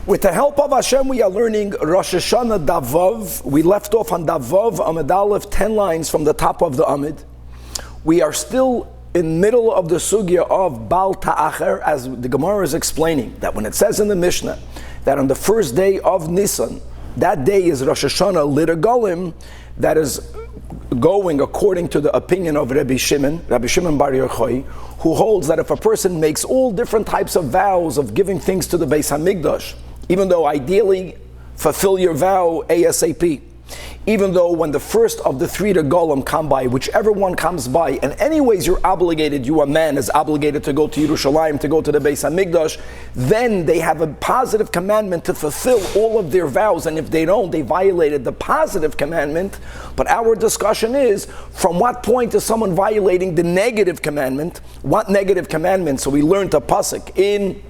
With the help of Hashem, we are learning Rosh Hashana Davav. We left off on Davav, Amid Aleph, 10 lines from the top of the Amid. We are still in middle of the sugya of Bal Ta'acher, as the Gemara is explaining, that when it says in the Mishnah, that on the first day of Nisan, that day is Rosh Hashana Liragolim, that is going according to the opinion of Rabbi Shimon Bar Yochai, who holds that if a person makes all different types of vows of giving things to the Beis HaMikdash, even though ideally fulfill your vow ASAP, even though when the first of the three regalim come by, whichever one comes by, and anyways you're obligated, you a man is obligated to go to Yerushalayim, to go to the Beis HaMikdash, then they have a positive commandment to fulfill all of their vows, and if they don't, they violated the positive commandment. But our discussion is, from what point is someone violating the negative commandment? What negative commandment? So we learned a pasuk in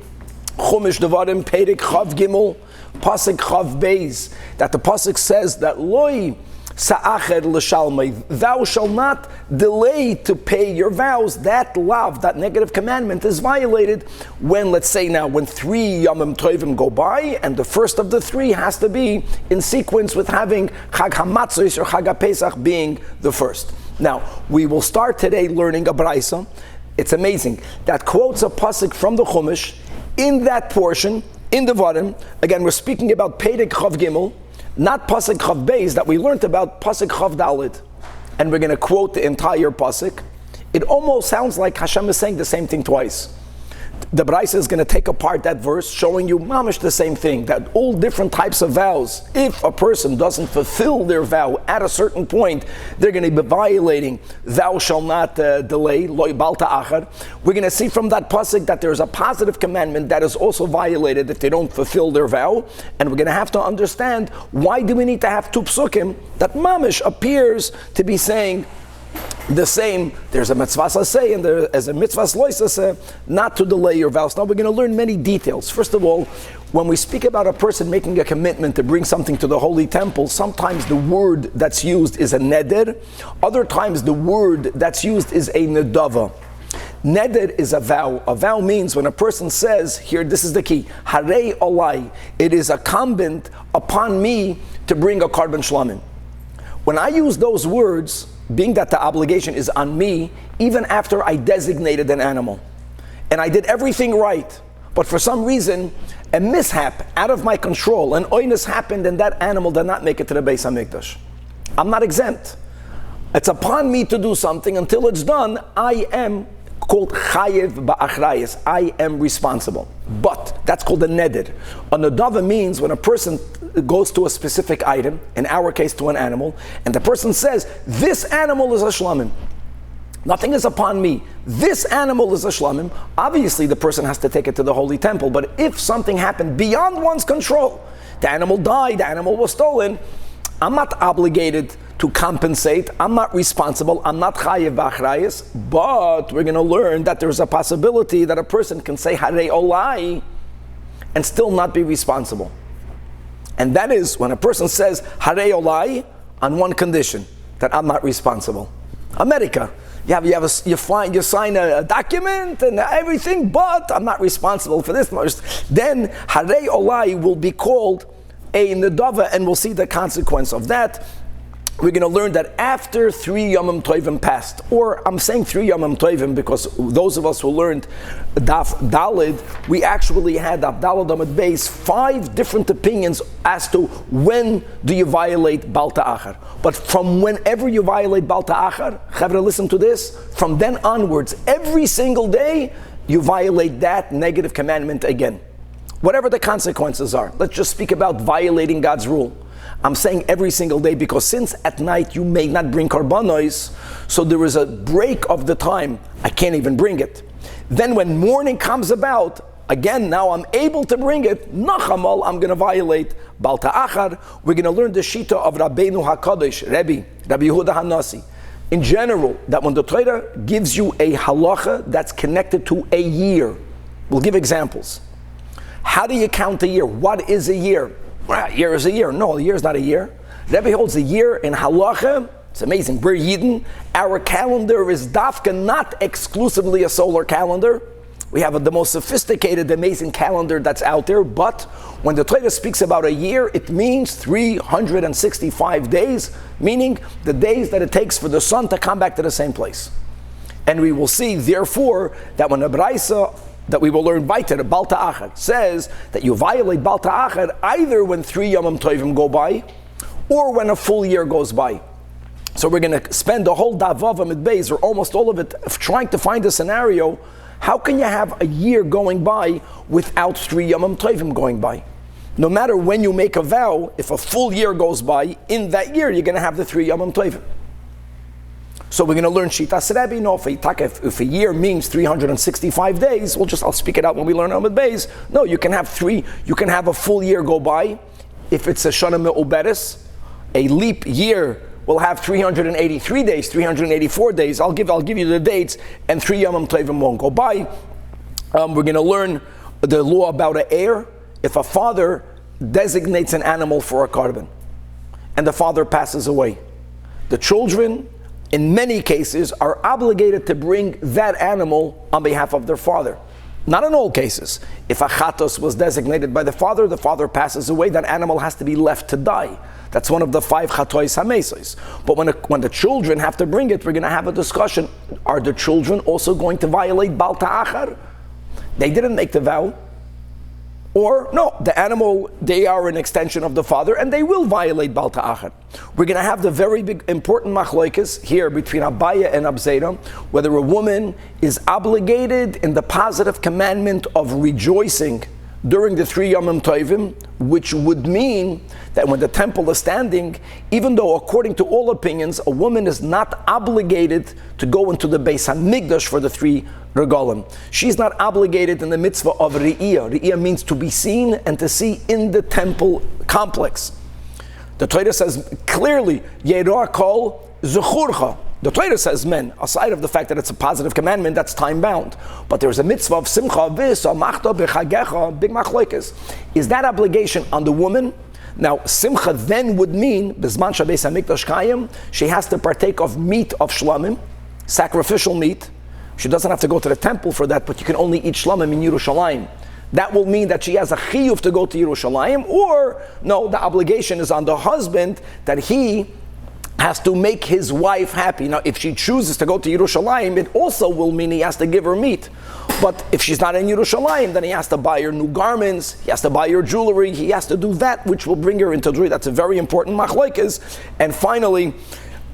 Chumash Devarim, Perek Chav Gimel, pasuk Chav Beis, that the pasuk says that Loi Sa'acher L'Shalmei, thou shalt not delay to pay your vows. That lav, that negative commandment, is violated when, let's say now, when 3 Yomim Tovim go by, and the first of the 3 has to be in sequence with having Chag HaMatzos or Chag HaPesach being the first. Now, we will start today learning a Braisa. It's amazing. That quotes a pasuk from the Chumash. In that portion, in the Varim, again, we're speaking about Perek Chav Gimel, not Pasuk Chav Beis that we learned about, Pasuk Chav Dalid. And we're going to quote the entire Pasuk. It almost sounds like Hashem is saying the same thing twice. The Braisa is going to take apart that verse, showing you mamish the same thing, that all different types of vows, if a person doesn't fulfill their vow at a certain point, they're going to be violating, thou shalt not delay, loy bal ta'achar. We're going to see from that pasuk that there's a positive commandment that is also violated if they don't fulfill their vow, and we're going to have to understand, why do we need to have two psukim that mamish appears to be saying the same? There's a mitzvah say and there is a mitzvah say, not to delay your vows. Now we're going to learn many details. First of all, when we speak about a person making a commitment to bring something to the holy temple, sometimes the word that's used is a neder. Other times the word that's used is a nedava. Neder is a vow. A vow means when a person says, here, this is the key, harei olai, it is incumbent upon me to bring a korban shlamim. When I use those words, being that the obligation is on me, even after I designated an animal, and I did everything right, but for some reason, a mishap out of my control, an oinus happened and that animal did not make it to the Beis HaMikdash. I'm not exempt. It's upon me to do something. Until it's done, I am called chayev ba'achrayis. I am responsible. But that's called a neder. A nedava means when a person goes to a specific item, in our case to an animal, and the person says, this animal is a shlamim. Nothing is upon me. This animal is a shlamim. Obviously the person has to take it to the holy temple, but if something happened beyond one's control, the animal died, the animal was stolen, I'm not obligated to compensate. I'm not responsible. I'm not chayev b'achrayis. But we're going to learn that there's a possibility that a person can say harei olai and still not be responsible. And that is when a person says harei olai on one condition, that I'm not responsible. America, you sign a document and everything, but I'm not responsible for this much. Then harei olai will be called a nedava, and we'll see the consequence of that. We're going to learn that after 3 Yomim Tovim passed, or I'm saying 3 Yomim Tovim because those of us who learned Daf Dalid, we actually had Daf Dalid Amud Beis 5 different opinions as to when do you violate Bal Ta'achar. But from whenever you violate Bal Ta'achar, Chavra, listen to this, from then onwards, every single day, you violate that negative commandment again. Whatever the consequences are. Let's just speak about violating God's rule. I'm saying every single day because since at night you may not bring karbanos, so there is a break of the time, I can't even bring it. Then when morning comes about, again now I'm able to bring it, nachamal, I'm going to violate Bal Ta'achar. We're going to learn the Sheeta of Rabbenu HaKadosh, Rabbi Yehuda HaNasi. In general, that when the Torah gives you a halacha that's connected to a year, we'll give examples. How do you count a year? What is a year? Well, a year is a year. No, a year is not a year. Rebbe holds a year in halacha. It's amazing. We're Yidden. Our calendar is dafka, not exclusively a solar calendar. We have the most sophisticated, amazing calendar that's out there, but when the Torah speaks about a year, it means 365 days, meaning the days that it takes for the sun to come back to the same place. And we will see, therefore, that when the Braisa that we will learn weiter, Bal Ta'achar, says that you violate Bal Ta'achar either when 3 Yomim Tovim go by, or when a full year goes by. So we're going to spend the whole Davav Amid Beis, or almost all of it, trying to find a scenario. How can you have a year going by without 3 Yomim Tovim going by? No matter when you make a vow, if a full year goes by, in that year you're going to have the 3 Yomim Tovim. So we're going to learn Sheeta of Rabbenu. If a year means 365 days, I'll speak it out when we learn Amid Beis. No, you can have a full year go by. If it's a Shana Me'uberes, a leap year will have 383 days, 384 days. I'll give you the dates, and 3 Yomim Tovim won't go by. We're going to learn the law about an heir. If a father designates an animal for a korban, and the father passes away, the children, in many cases, are obligated to bring that animal on behalf of their father. Not in all cases. If a chatos was designated by the father passes away, that animal has to be left to die. That's one of the 5 chatois hamesos. But when the children have to bring it, we're going to have a discussion. Are the children also going to violate Bal Ta'achar? They didn't make the vow. Or, no, the animal, they are an extension of the father, and they will violate Bal Ta'achar. We're going to have the very big, important machlokes here between Abaya and Abzeda, whether a woman is obligated in the positive commandment of rejoicing during the 3 Yomim Tovim, which would mean that when the temple is standing, even though according to all opinions, a woman is not obligated to go into the Beis HaMikdash for the 3 regalim. She's not obligated in the mitzvah of Re'iyah. Re'iyah means to be seen and to see in the temple complex. The Torah says clearly, Yerah kol zechurcha. The Torah says men, aside of the fact that it's a positive commandment, that's time-bound. But there's a mitzvah of simcha, machta b'chagecha, big machlokes. Is that obligation on the woman? Now, simcha then would mean, b'zman shabeis hamikdash kayim, she has to partake of meat of shlamim, sacrificial meat. She doesn't have to go to the temple for that, but you can only eat shlamim in Yerushalayim. That will mean that she has a chiyuv to go to Yerushalayim, or no, the obligation is on the husband that he has to make his wife happy. Now, if she chooses to go to Yerushalayim, it also will mean he has to give her meat. But if she's not in Yerushalayim, then he has to buy her new garments, he has to buy her jewelry, he has to do that which will bring her into jewelry. That's a very important machlokes. And finally,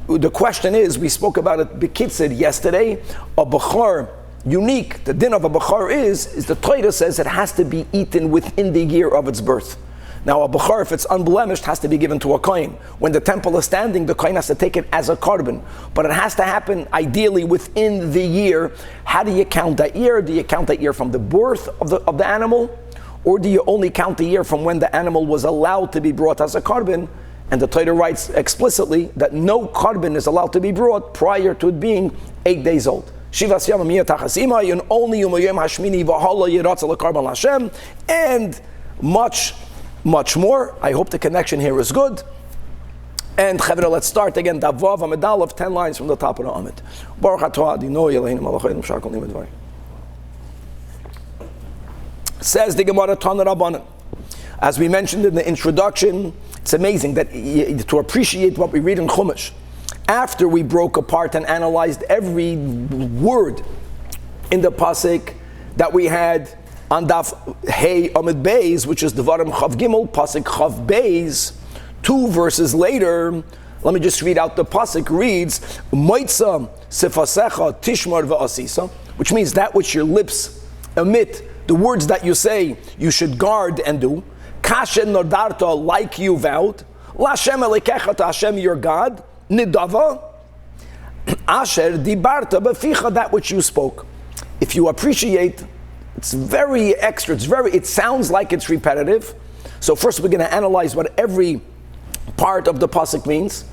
the question is, we spoke about it b'kitzur yesterday, a bechor, unique, the din of a bechor is the Torah says it has to be eaten within the year of its birth. Now, a bechor, if it's unblemished, has to be given to a kohen. When the temple is standing, the kohen has to take it as a korban. But it has to happen, ideally, within the year. How do you count that year? Do you count that year from the birth of the animal? Or do you only count the year from when the animal was allowed to be brought as a korban? And the Torah writes explicitly that no korban is allowed to be brought prior to it being 8 days old. Shivas yamim yatachasima, and only umayim hashmini v'hala yiratzah lekarban Hashem, and much more. I hope the connection here is good. And Chavra, let's start again. Davav Amid Aleph, 10 lines from the top of the Amid. Baruch atah Adino Eloheinu melech haolam shakol nimid dvarim. Says the Gemara Tanach Rabbanan. As we mentioned in the introduction, it's amazing that to appreciate what we read in Chumash, after we broke apart and analyzed every word in the pasuk that we had on Daf Hey Amid Beis, which is Devarim Chav Gimel, pasuk Chav Beis, 2 verses later, let me just read out the pasuk. Reads, Moitza Sifasecha Tishmar V'Asisa, which means that which your lips emit, the words that you say, you should guard and do. Kashen Nodarta, like you vowed. Lashem Elekecha, to Hashem your God. Nidava Asher Dibarta Beficha, that which you spoke. If you appreciate, it's very extra, it sounds like it's repetitive. So first we're going to analyze what every part of the pasuk means,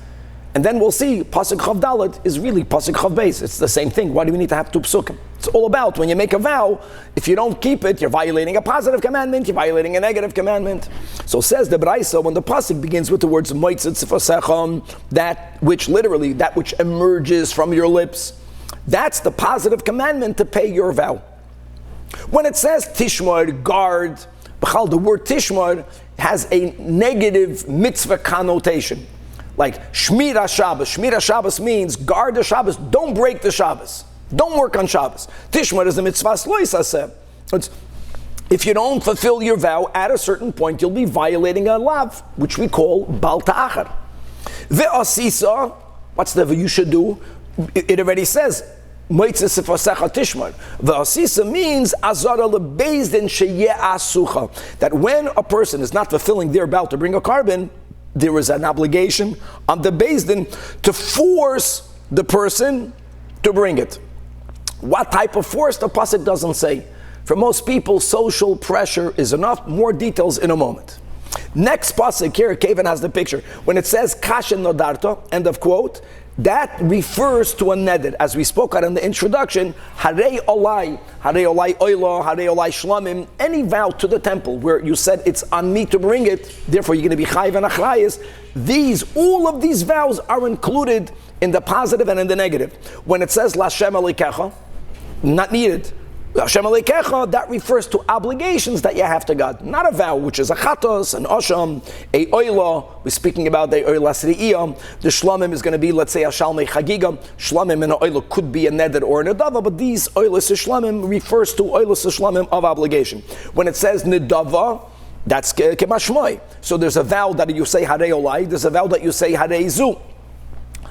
and then we'll see pasuk Chav Dalet is really pasuk Chav Beis. It's the same thing. Why do we need to have 2 psukim? It's all about when you make a vow, if you don't keep it, you're violating a positive commandment, you're violating a negative commandment. So says the Braisa, when the pasuk begins with the words Moitzet Sifasecham, that which literally, that which emerges from your lips, that's the positive commandment to pay your vow. When it says tishmor, guard, the word tishmor has a negative mitzvah connotation. Like Shmira Shabbos. Shmira Shabbos means guard the Shabbos, don't break the Shabbos. Don't work on Shabbos. Tishmor is a mitzvah loisaseh. If you don't fulfill your vow at a certain point, you'll be violating a lav, which we call bal ta'achar. Ve'asisa, what's the you should do? It already says, Moitzes sefasecha tishmar. Ve'asisa means azara lebezdin sheyeh asucha. That when a person is not fulfilling their vow to bring a carbon, there is an obligation on the bezdin to force the person to bring it. What type of force? The pasuk doesn't say. For most people, social pressure is enough. More details in a moment. Next pasuk here, Kevin has the picture. When it says kashen nodarto, end of quote, that refers to a neder. As we spoke out in the introduction, harei olai oilo, harei olai shlamim, any vow to the temple where you said it's on me to bring it, therefore you're going to be chayiv and achrayis. All of these vows are included in the positive and in the negative. When it says Lashem Alikecha, not needed. Hashem Aleikecha, that refers to obligations that you have to God. Not a vow, which is a chatos, an osham, a oila. We're speaking about the oila sri'iyah. The shlamim is going to be, let's say, a shalmei chagiga. Shlamim and an oila could be a neder or a nedava, but these oilas shlamim refers to oilas shlamim of obligation. When it says nedava, that's kemashmoi. So there's a vow that you say harei olai, there's a vow that you say harei zu.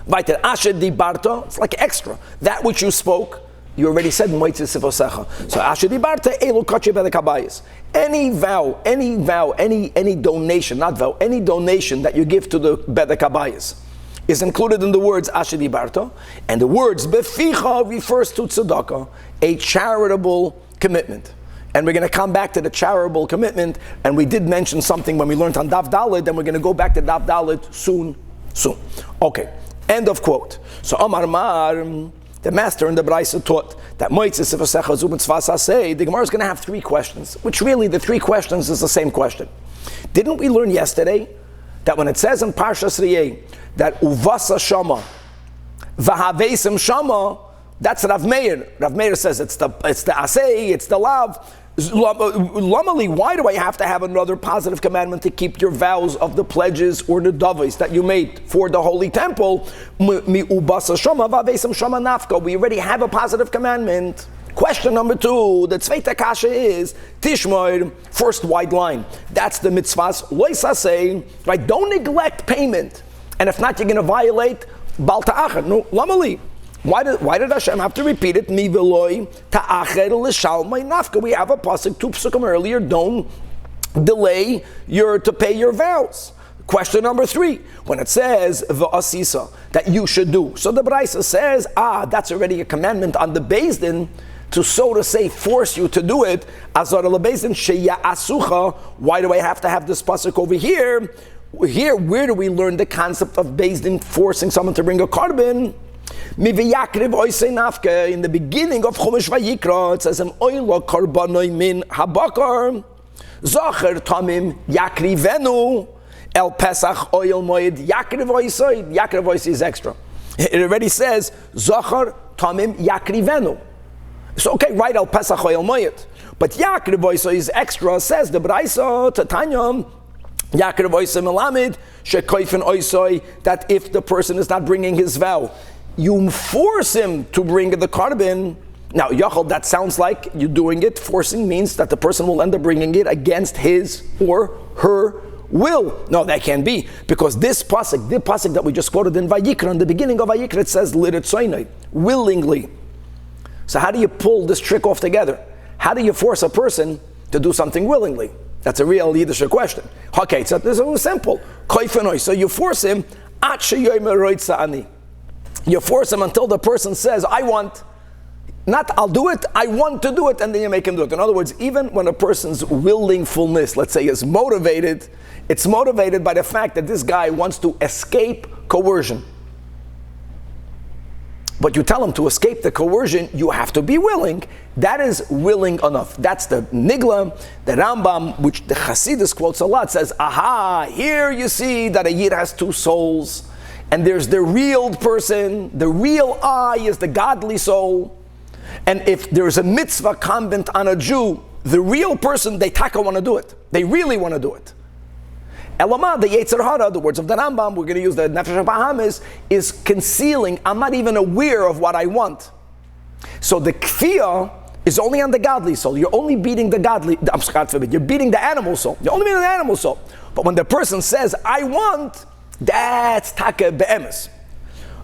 Vaiter asher dibarta, it's like extra. That which you spoke, you already said moitzes sivosecha. So asher dibarta elu kachi belekabayis. Any vow, any donation, not vow, any donation that you give to the belekabayis is included in the words asher dibarta, and the words beficha refers to tzedakah, a charitable commitment. And we're going to come back to the charitable commitment, and we did mention something when we learned on Daf Dalet, and we're going to go back to Daf Dalet soon. Okay, end of quote. So Amar Mar, the master in the Braisa taught that Moitzes Sefasecha Zu Mitzvah say the Gemara is going to have three questions, which really the three questions is the same question. Didn't we learn yesterday that when it says in Parshas Riyeh that Uvasa Shama, Vahavesim Shama, that's Rav Meir. Rav Meir says it's the Asay, it's the Lav. Lamali, why do I have to have another positive commandment to keep your vows of the pledges or the davis that you made for the holy temple? We already have a positive commandment. Question number two, the Tzveita Kasha is Tishmoir, first wide line. That's the mitzvahs loisasei, right? Don't neglect payment, and if not, you're going to violate Bal Ta'achar. No, Lamali. Why did Hashem have to repeat it? Mi veloi ta'acher l'shalmei nafka. We have a pasuk, two psukim earlier. Don't delay to pay your vows. Question number three, when it says v'asisa, that you should do. So the Braisa says, that's already a commandment on the Beis Din to, so to say, force you to do it. Azar lebeis din sheya asucha. Why do I have to have this pasuk over here? Here, where do we learn the concept of Beis Din forcing someone to bring a carbon? In the beginning of Chumash Vayikra, it says, "Oila karbanoi min habakar, zacher tamim yakrivenu el pesach oil moed yakriv oisoi." Yakriv oisoi is extra. It already says zacher tamim yakrivenu. So okay, right, el pesach oil moed, but yakriv oisoi is extra. Says the Braisa Tatanyam. Yakriv oisoi melamed shekoifen oisoi, that if the person is not bringing his vow, you force him to bring the carbon. Now, Yachal, that sounds like you're doing it. Forcing means that the person will end up bringing it against his or her will. No, that can't be, because this pasuk, the pasuk that we just quoted in Vayikra, in the beginning of Vayikra, it says liritzoinai, willingly. So how do you pull this trick off together? How do you force a person to do something willingly? That's a real Yiddish question. Okay, so this is simple. So you force him, you force him until the person says, I want, not I'll do it, I want to do it, and then you make him do it. In other words, even when a person's willingfulness, let's say, is motivated, it's motivated by the fact that this guy wants to escape coercion. But you tell him to escape the coercion, you have to be willing. That is willing enough. That's the Nigla, the Rambam, which the Hasidus quotes a lot, says, here you see that a Yid has two souls. And there's the real person, the real I is the godly soul. And if there's a mitzvah incumbent on a Jew, the real person, they want to do it. They really want to do it. Elama, the Yetzer Hara, the words of the Rambam, we're going to use the Nefesh HaBahamis, is concealing. I'm not even aware of what I want. So the kfiyah is only on the godly soul. You're only beating the godly, God forbid, you're beating the animal soul. You're only beating the animal soul. But when the person says, I want, that's taka be'emes.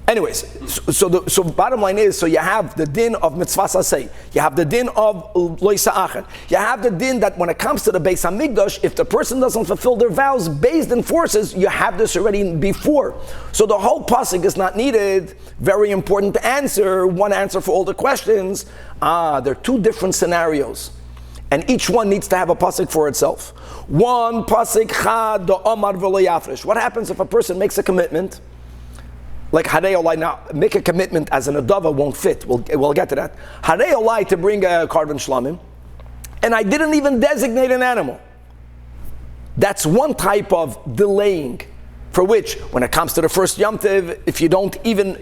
Anyways, so bottom line is, so you have the din of mitzvah saseh, you have the din of lo yisa'achen, you have the din that when it comes to the Beis HaMikdash, if the person doesn't fulfill their vows, Beis Din forces, you have this already before. So the whole pasuk is not needed. Very important to answer, one answer for all the questions. There are two different scenarios, and each one needs to have a pasuk for itself. One pasuk chad do amar v'lo yafresh. What happens if a person makes a commitment? Like Harei Olai, now make a commitment as an adava won't fit. We'll get to that. Harei Olai to bring a Korban Shlamim, and I didn't even designate an animal. That's one type of delaying, for which, when it comes to the first Yom Tov, if you're not even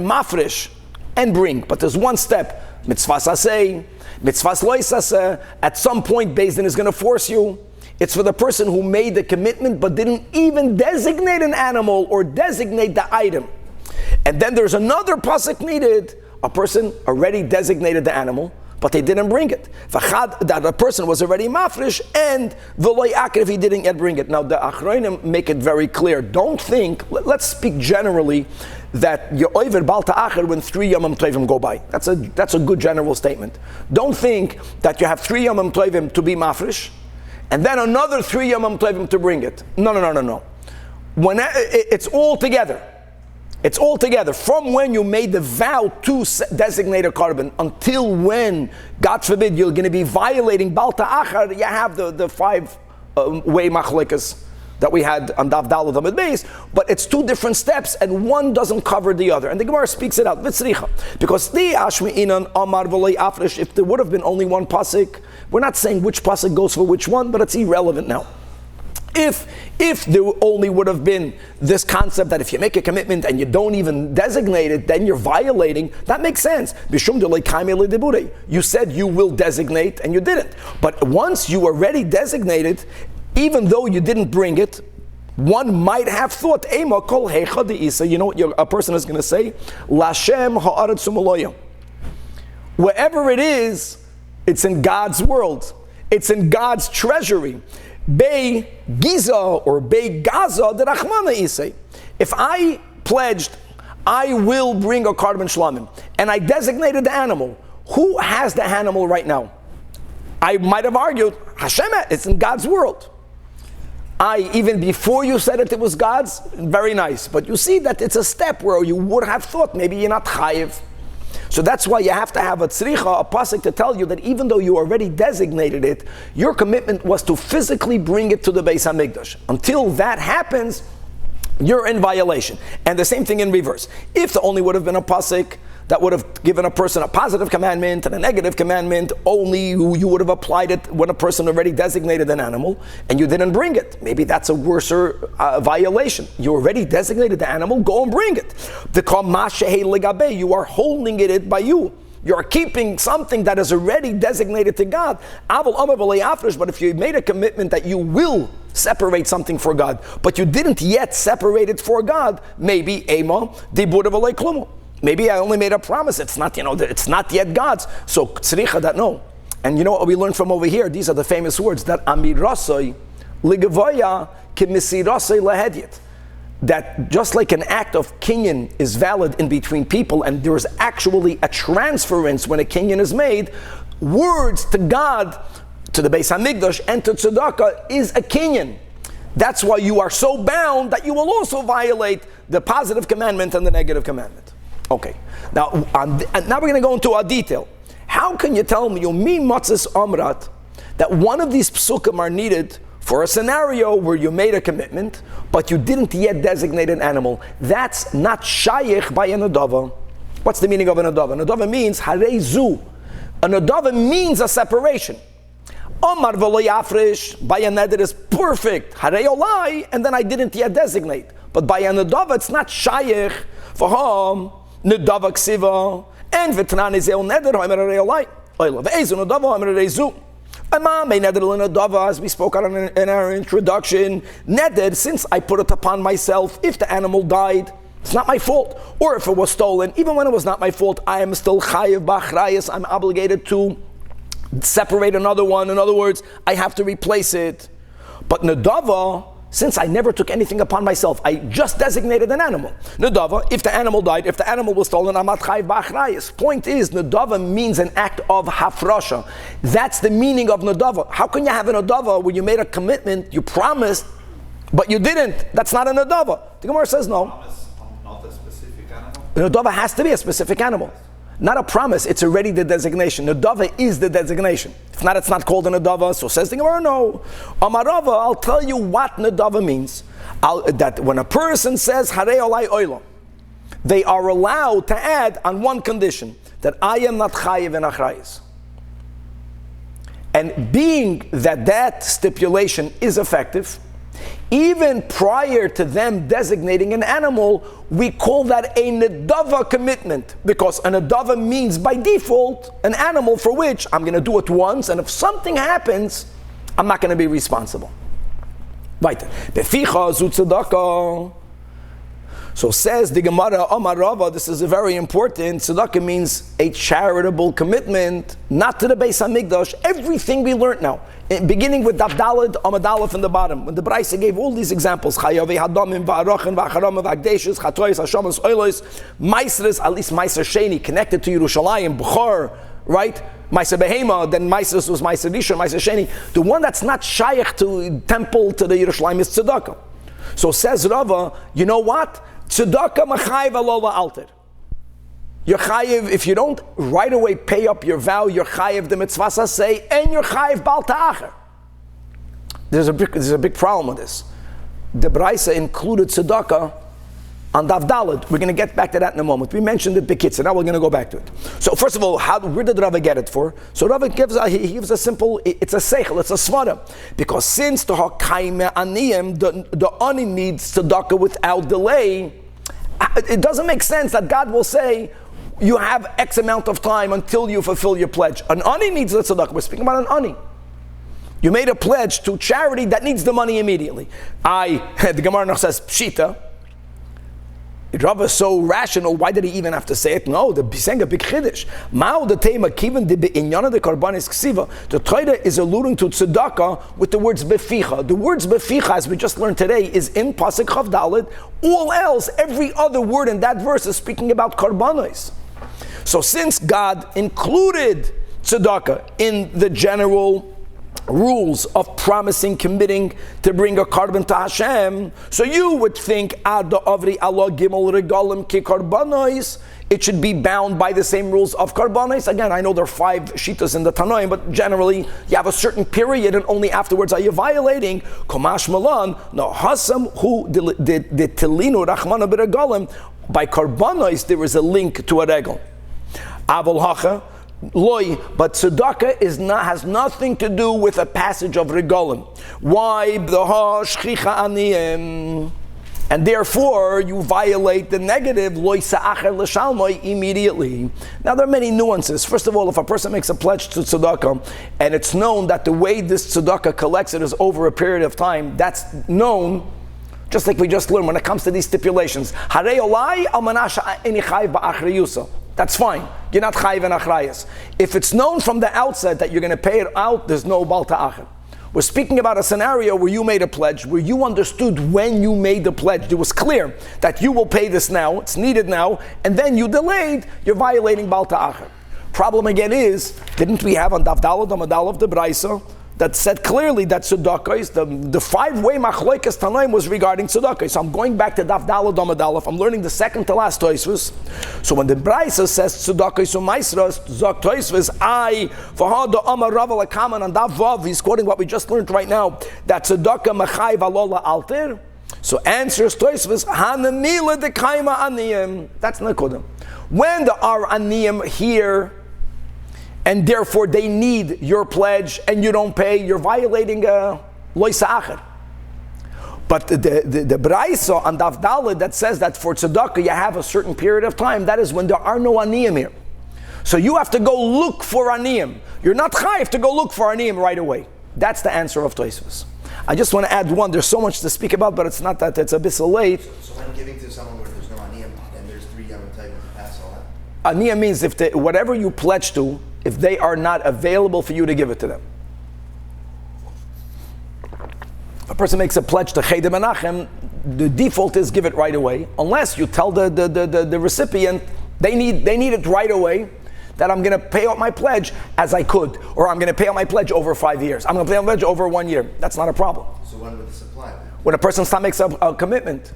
mafresh and bring, but there's one step, mitzvah saseh, mitzvah lo saseh, at some point Beis Din is going to force you. It's for the person who made the commitment but didn't even designate an animal or designate the item. And then there's another pasuk needed. A person already designated the animal, but they didn't bring it. That the person was already mafresh, and v'lo ya'aker if he didn't yet bring it. Now the Achronim make it very clear. Don't think, let's speak generally, that you're over bal ta'acher when 3 Yomim Tovim go by. That's a good general statement. Don't think that you have 3 Yomim Tovim to be mafresh, and then another 3 Yomim Tovim to bring it. No. When it's all together. It's all together. From when you made the vow to designate a korban until when, God forbid, you're going to be violating Bal Ta'achar, you have the 5-way machlikas that we had on Dav Daled Amud Beis, but it's 2 different steps and one doesn't cover the other. And the Gemara speaks it out. Because if there would have been only one pasuk, we're not saying which pasuk goes for which one, but it's irrelevant now. If there only would have been this concept that if you make a commitment and you don't even designate it, then you're violating, that makes sense. You said you will designate and you didn't. But once you already designated, even though you didn't bring it, one might have thought, you know what a person is going to say? Wherever it is, it's in God's world. It's in God's treasury. Bei Giza or Bei Gaza the Rachmana Isay. If I pledged, I will bring a Korban Shlamim, and I designated the animal, who has the animal right now? I might have argued, Hashem, it's in God's world. Even before you said it was God's, very nice. But you see that it's a step where you would have thought maybe you're not chayiv. So that's why you have to have a tzricha, a pasuk to tell you that even though you already designated it, your commitment was to physically bring it to the Beis HaMikdash. Until that happens, you're in violation. And the same thing in reverse. If there only would have been a pasuk that would have given a person a positive commandment and a negative commandment, only you would have applied it when a person already designated an animal and you didn't bring it. Maybe that's a worser violation. You already designated the animal, go and bring it. You are holding it by you. You are keeping something that is already designated to God. But if you made a commitment that you will separate something for God, but you didn't yet separate it for God, maybe maybe I only made a promise. It's not, it's not yet God's. So tzricha that no. And you know what we learned from over here? These are the famous words that amirasoi ligavoya kimisirasoi lahedyet. That just like an act of kinyan is valid in between people, and there is actually a transference when a kinyan is made, words to God, to the Beis HaMikdash, and to tzedakah is a kinyan. That's why you are so bound that you will also violate the positive commandment and the negative commandment. Okay, now we're going to go into a detail. How can you tell me, mi matzis amrat, that one of these psukim are needed for a scenario where you made a commitment, but you didn't yet designate an animal? That's not shayich by an adava. What's the meaning of an adava? An adava means harei zu. An adava means a separation. Omar v'lo yafresh, by a neder is perfect. Harei olai, and then I didn't yet designate. But by an adava, it's not shayich for whom nedava ksiva, And v'tanan izeu neder hoimer arei olai. Ve'ezu nedava hoimer arei zu. As we spoke on in our introduction, neder, since I put it upon myself, if the animal died, it's not my fault. Or if it was stolen, even when it was not my fault, I am still chayiv b'achrayus. I'm obligated to separate another one. In other words, I have to replace it. But nedava, since I never took anything upon myself, I just designated an animal. Nedava, if the animal died, if the animal was stolen, I'm not chayiv b'achrayus. Point is, nedava means an act of hafrasha. That's the meaning of nedava. How can you have a nedava where you made a commitment, you promised, but you didn't? That's not a nedava. The Gemara says no. Not a specific animal? The nedava has to be a specific animal. Not a promise, it's already the designation. Nedava is the designation. If not, it's not called a nedava. So says the Gemara, no. Amarava, I'll tell you what nedava means. That when a person says harei olai oila, they are allowed to add on one condition, that I am not chayiv in achrayis. And being that stipulation is effective, even prior to them designating an animal, we call that a nedava commitment, because a nedava means by default an animal for which I'm going to do it once, and if something happens, I'm not going to be responsible. Weiter. Beficha zu tzedakah. So says the Gemara, Amar Rava, this is a very important. Tzedakah means a charitable commitment, not to the Beis HaMikdash. Everything we learned now, beginning with Daf Daled, Amud Aleph in the bottom. When the Brisa gave all these examples, Chayavei Hadamim, Va'arachin, Va'acharam, Va'agdeshes, Chatois, Hashamas, Oilos, Maisres, at least Maiser Sheni, connected to Yerushalayim, Bukhar, right? Maiser Behema, then Maisres was Maiser Rishon, Maiser Sheni. The one that's not shaykh to temple, to the Yerushalayim, is Tzedakah. So says Rava, you know what? Tzedakah machayiv alola alter. You're chayiv, if you don't right away pay up your vow, you're chayiv the mitzvah say, and you're chayiv bal ta'acher. There's a big problem with this. The Braisa included tzedakah on Daf Daled. We're going to get back to that in a moment. We mentioned it b'kitzur, now we're going to go back to it. So first of all, where did Rava get it for? So Rava gives a simple, it's a seichel, it's a svara. Because since the hakaime aniyim, the ani needs tzedakah without delay, it doesn't make sense that God will say, you have X amount of time until you fulfill your pledge. An ani needs the tzedakah. We're speaking about an ani. You made a pledge to charity that needs the money immediately. The Gemara says, Sheeta. Rav is so rational, why did he even have to say it? No, the saying a big chiddush. Mao the tema kiven the inyana the karbanis ksiva. The Torah is alluding to tzedakah with the words beficha. The words beficha, as we just learned today, is in pasuk chav daled. All else, every other word in that verse is speaking about karbanos. So since God included tzedakah in the general rules of promising, committing to bring a carbon to Hashem, so you would think Ada Avri Allah Gimel Regalim Ki Karbanos, it should be bound by the same rules of Karbanos. Again, I know there are 5 shitas in the Tanoim, but generally you have a certain period and only afterwards are you violating. Komash Malan, no Hassan who the Telinu Rachmana B'Regalim, by Karbanos there is a link to a regal. Aval Hacha Loi, but tzedakah has nothing to do with a passage of regalim. Why? And therefore you violate the negative loi sa'acher l'shalmoi immediately. Now there are many nuances. First of all, if a person makes a pledge to tzedakah and it's known that the way this tzedakah collects it is over a period of time, that's known. Just like we just learned when it comes to these stipulations. Harei olai al manasha eni chayv ba'achriyusa. That's fine. You're not chayiv and achrayas. If it's known from the outset that you're going to pay it out, there's no bal ta'acher. We're speaking about a scenario where you made a pledge, where you understood when you made the pledge. It was clear that you will pay this now, it's needed now, and then you delayed, you're violating bal ta'acher. Problem again is, didn't we have on Daf Daled Amud Aleph the Braisa that said clearly that tzedakah is the 5-way machloikas tanaim was regarding tzedakah. So I'm going back to Daf Daled Amud Aleph. I'm learning the second to last Tosfos. So when the Braisa says tzedakah is u'maisras, zok Tosfos, v'hada amar Rava lekaman on Daf Vav. He's quoting what we just learned right now, that tzedakah mechayv alola alter. So answers Tosfos, hanamila dekaima aniyim. That's nakodim. When there are aniyim here, and therefore they need your pledge and you don't pay, you're violating loy sa'acher. But the Braisa on Daf Daled that says that for tzedakah you have a certain period of time, that is when there are no aniyim here. So you have to go look for aniyim. You're not chayiv to go look for aniyim right away. That's the answer of Tosfos. I just want to add one. There's so much to speak about, but it's not that. It's a bit so late. So when giving to someone where there's no aniyim and there's 3 Yom Tov to pass all that? Aniyim means if whatever you pledge to, if they are not available for you to give it to them. If a person makes a pledge to Cheder Menachem, the default is give it right away, unless you tell the recipient they need it right away, that I'm going to pay out my pledge as I could, or I'm going to pay out my pledge over 5 years. I'm going to pay out my pledge over 1 year. That's not a problem. So when would this apply? When a person makes a commitment.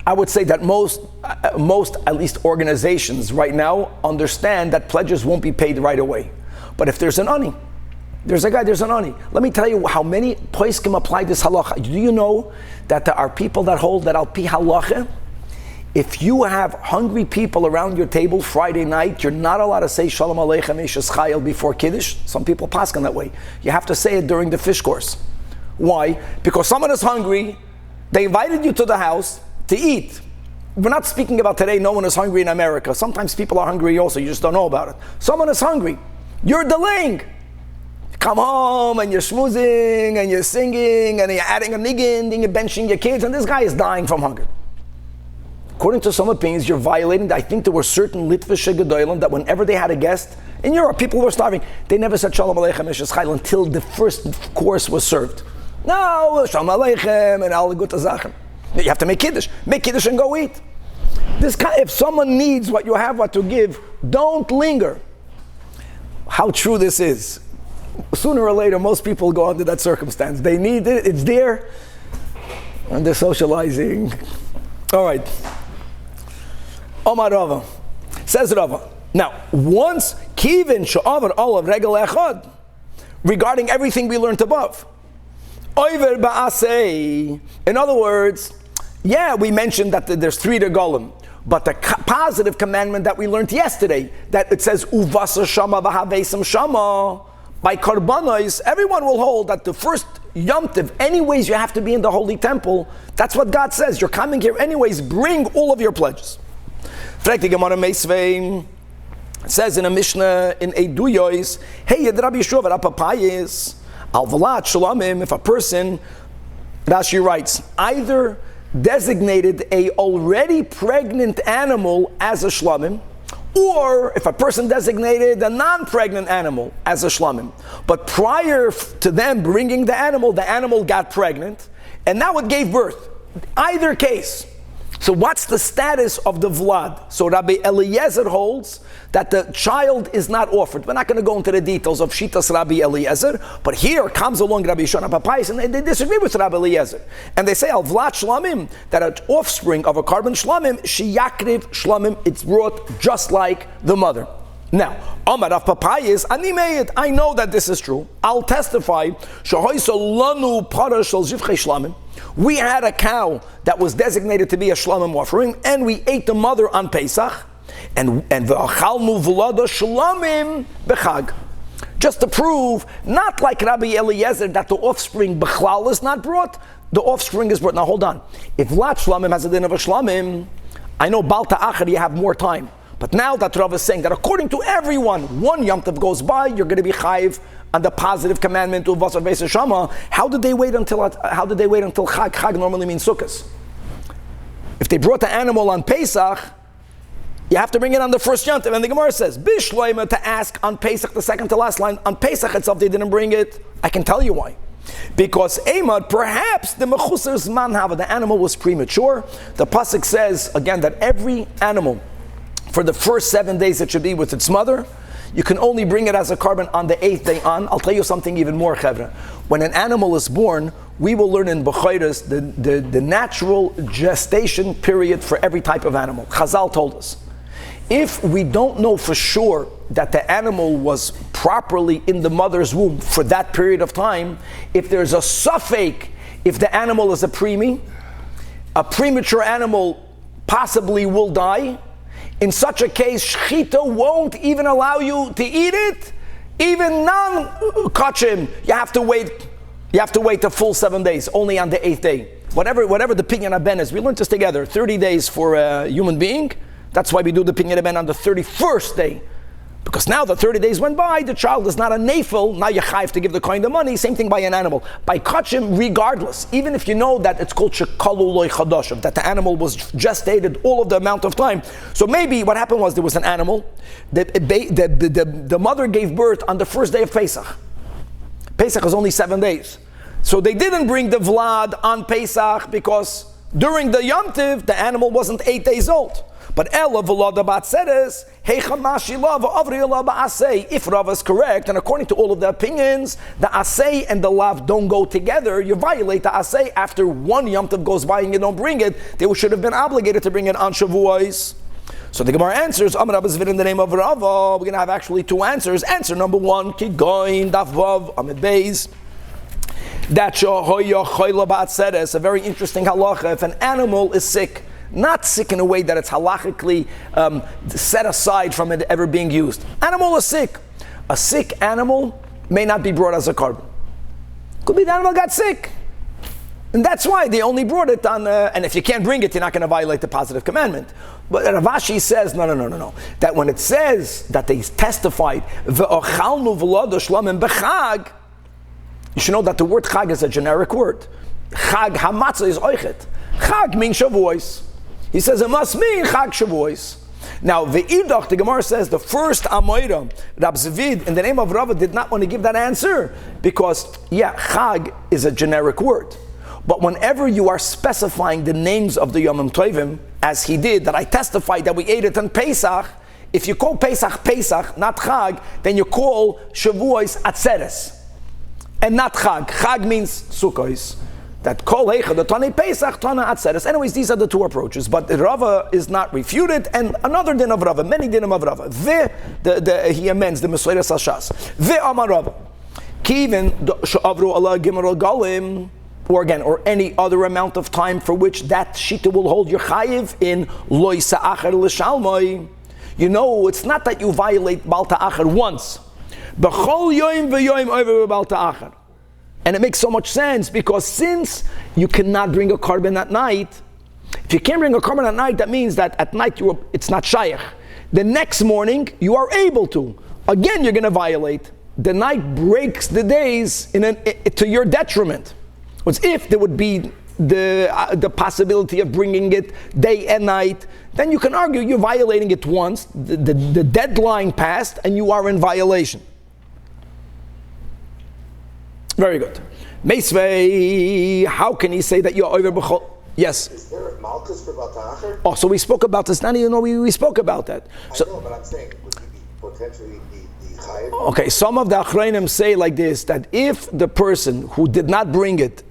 I would say that most at least organizations right now understand that pledges won't be paid right away. But if there's an ani, there's an ani. Let me tell you how many poskim apply this halacha. Do you know that there are people that hold that al pi halacha, if you have hungry people around your table Friday night, you're not allowed to say Shalom Aleichem Eishes Chayil before Kiddush. Some people paskin that way. You have to say it during the fish course. Why? Because someone is hungry, they invited you to the house to eat. We're not speaking about today, no one is hungry in America. Sometimes people are hungry also, you just don't know about it. Someone is hungry. You're delaying. You come home and you're schmoozing and you're singing and you're adding a niggin and you're benching your kids and this guy is dying from hunger. According to some opinions, you're violating. I think there were certain Litvish Gedolim that whenever they had a guest in Europe, people were starving. They never said Shalom Aleichem Eshes Chayil until the first course was served. No, Shalom Aleichem and all the good Zachen. You have to make Kiddush and go eat. This guy, if someone needs what you have what to give, don't linger. How true this is. Sooner or later, most people go under that circumstance. They need it, it's there, and they're socializing. All right. Omar Rava. Says Rava. Now, once Kivin Sha'avar Olav Regel Echad, regarding everything we learned above. Oiver Ba'asei. In other words, yeah, we mentioned that there's 3 regalim, but the positive commandment that we learned yesterday, that it says Uvasa Shama V'Havesam Shama, by Karbanos, everyone will hold that the first Yom Tov, anyways you have to be in the Holy Temple. That's what God says. You're coming here anyways, bring all of your pledges. It says in a Mishnah in Eiduyois, hey, Rabbi Yeshua Rapapayis, Al-Valat Shalomim, if a person, Rashi writes, either designated a already pregnant animal as a shlomim, or if a person designated a non-pregnant animal as a shlomim. But prior to them bringing the animal got pregnant, and now it gave birth. Either case. So what's the status of the Vlad? So Rabbi Eliezer holds that the child is not offered. We're not going to go into the details of Shitas Rabbi Eliezer, but here comes along Rabbi Shana Papayis, and they disagree with Rabbi Eliezer. And they say, Al Vlad Shlamim, that an offspring of a carbon Shlamim, Shiyakriv Shlamim, it's brought just like the mother. Now, Amar of Papayis, Ani Meid, I know that this is true. I'll testify, Shahoisa Lanu Parashal Zivchei Shlamim. We had a cow that was designated to be a shlamim offering, and we ate the mother on Pesach, and v'achalnu v'lada shlamim b'chag. Just to prove, not like Rabbi Eliezer, that the offspring b'chlal is not brought, the offspring is brought. Now hold on. If Lat shlamim has a din of a shlamim, I know Balta Achar, you have more time. But now that Rav is saying that according to everyone, 1 Yom Tov goes by, you're going to be chayiv on the positive commandment of Vasar Beis Shama. How did they wait until Chag? Chag normally means Sukkos. If they brought the animal on Pesach, you have to bring it on the first Yom Tov. And the Gemara says, Bishloima, to ask on Pesach, the second to last line, on Pesach itself they didn't bring it. I can tell you why. Because Amad, perhaps the Mechusar's manhava, the animal was premature. The pasuk says again that every animal, for the first 7 days it should be with its mother. You can only bring it as a carbon on the 8th day on. I'll tell you something even more, Chevra. When an animal is born, we will learn in Bechayres the natural gestation period for every type of animal. Chazal told us. If we don't know for sure that the animal was properly in the mother's womb for that period of time, if there's a suffix, if the animal is a preemie, a premature animal possibly will die. In such a case, Shechita won't even allow you to eat it, even non-kachim. You have to wait the full 7 days, only on the 8th day. Whatever the pinyan haben is, we learned this together. 30 days for a human being, That's why we do the Pinyan Ben on the 31st day. Because now the 30 days went by, the child is not a nafel, now you have to give the kohen the money. Same thing by an animal. By kachim, regardless, even if you know that it's called shekalu loy chadashim, that the animal was gestated all of the amount of time. So maybe what happened was there was an animal, the mother gave birth on the first day of Pesach. Pesach was only 7 days. So they didn't bring the Vlad on Pesach because during the Yom Tiv, the animal wasn't 8 days old. But Ella V'Lada Batseres, if Rav is correct, and according to all of the opinions, the Asay and the Lav don't go together. You violate the Asay after one Yom Tov goes by and you don't bring it. They should have been obligated to bring it on Shavuos. So the Gemara answers, Amar Rabbi Zvid in the name of Rava. We're going to have actually two answers. Answer number one, Kigoin Daf Vav Amid Beis. That's a very interesting halacha. If an animal is sick, not sick in a way that it's halachically set aside from it ever being used. Animal is sick. A sick animal may not be brought as a carbon. Could be the animal got sick. And that's why they only brought it on, and if you can't bring it, you're not going to violate the positive commandment. But Rav Ashi says, no. That when it says that they testified, Ve'ochalnu v'lo shlamim b'chag, you should know that the word chag is a generic word. Chag hamatzah is oichet. Chag means Shavuos. He says it must mean Chag Shavuos. Now, Ve'idach, the Gemara says, the first Amoira, Rab Zvid, in the name of Rava, did not want to give that answer because, Chag is a generic word. But whenever you are specifying the names of the Yomim Tovim, as he did, that I testified that we ate it on Pesach, if you call Pesach Pesach, not Chag, then you call Shavuos Atzeres. And not Chag. Chag means Sukkos. That Kol Heicha, the Tani Pesach, Tana Atzeres. Anyways, these are the two approaches. But Rava is not refuted, and another din of Rava, many dinim of Rava. He amends the Mesoiras Hashas. Amar Rava. Kivin Sha'avru Allah Gimel Galim, or any other amount of time for which that Sheeta will hold your chayiv in Loi Sa'achar L'Shalmai. You know, it's not that you violate Bal Ta'achar once. B'chol yoim v'yoim over Bal Ta'achar. And it makes so much sense because since you cannot bring a carbon at night, if you can't bring a carbon at night, that means that at night it's not shaykh. The next morning you are able to. Again, you're going to violate. The night breaks the days to your detriment. What's if there would be the possibility of bringing it day and night, then you can argue you're violating it once, the deadline passed, and you are in violation. Very good. Meisvei, how can he say that you're over b'chol? Yes. Is there a malchus for Balta'achar? Oh, so we spoke about this. Now you know we spoke about that. I know, but I'm saying, would he be potentially the chayiv? Okay, some of the Achrayim say like this, that if the person who did not bring it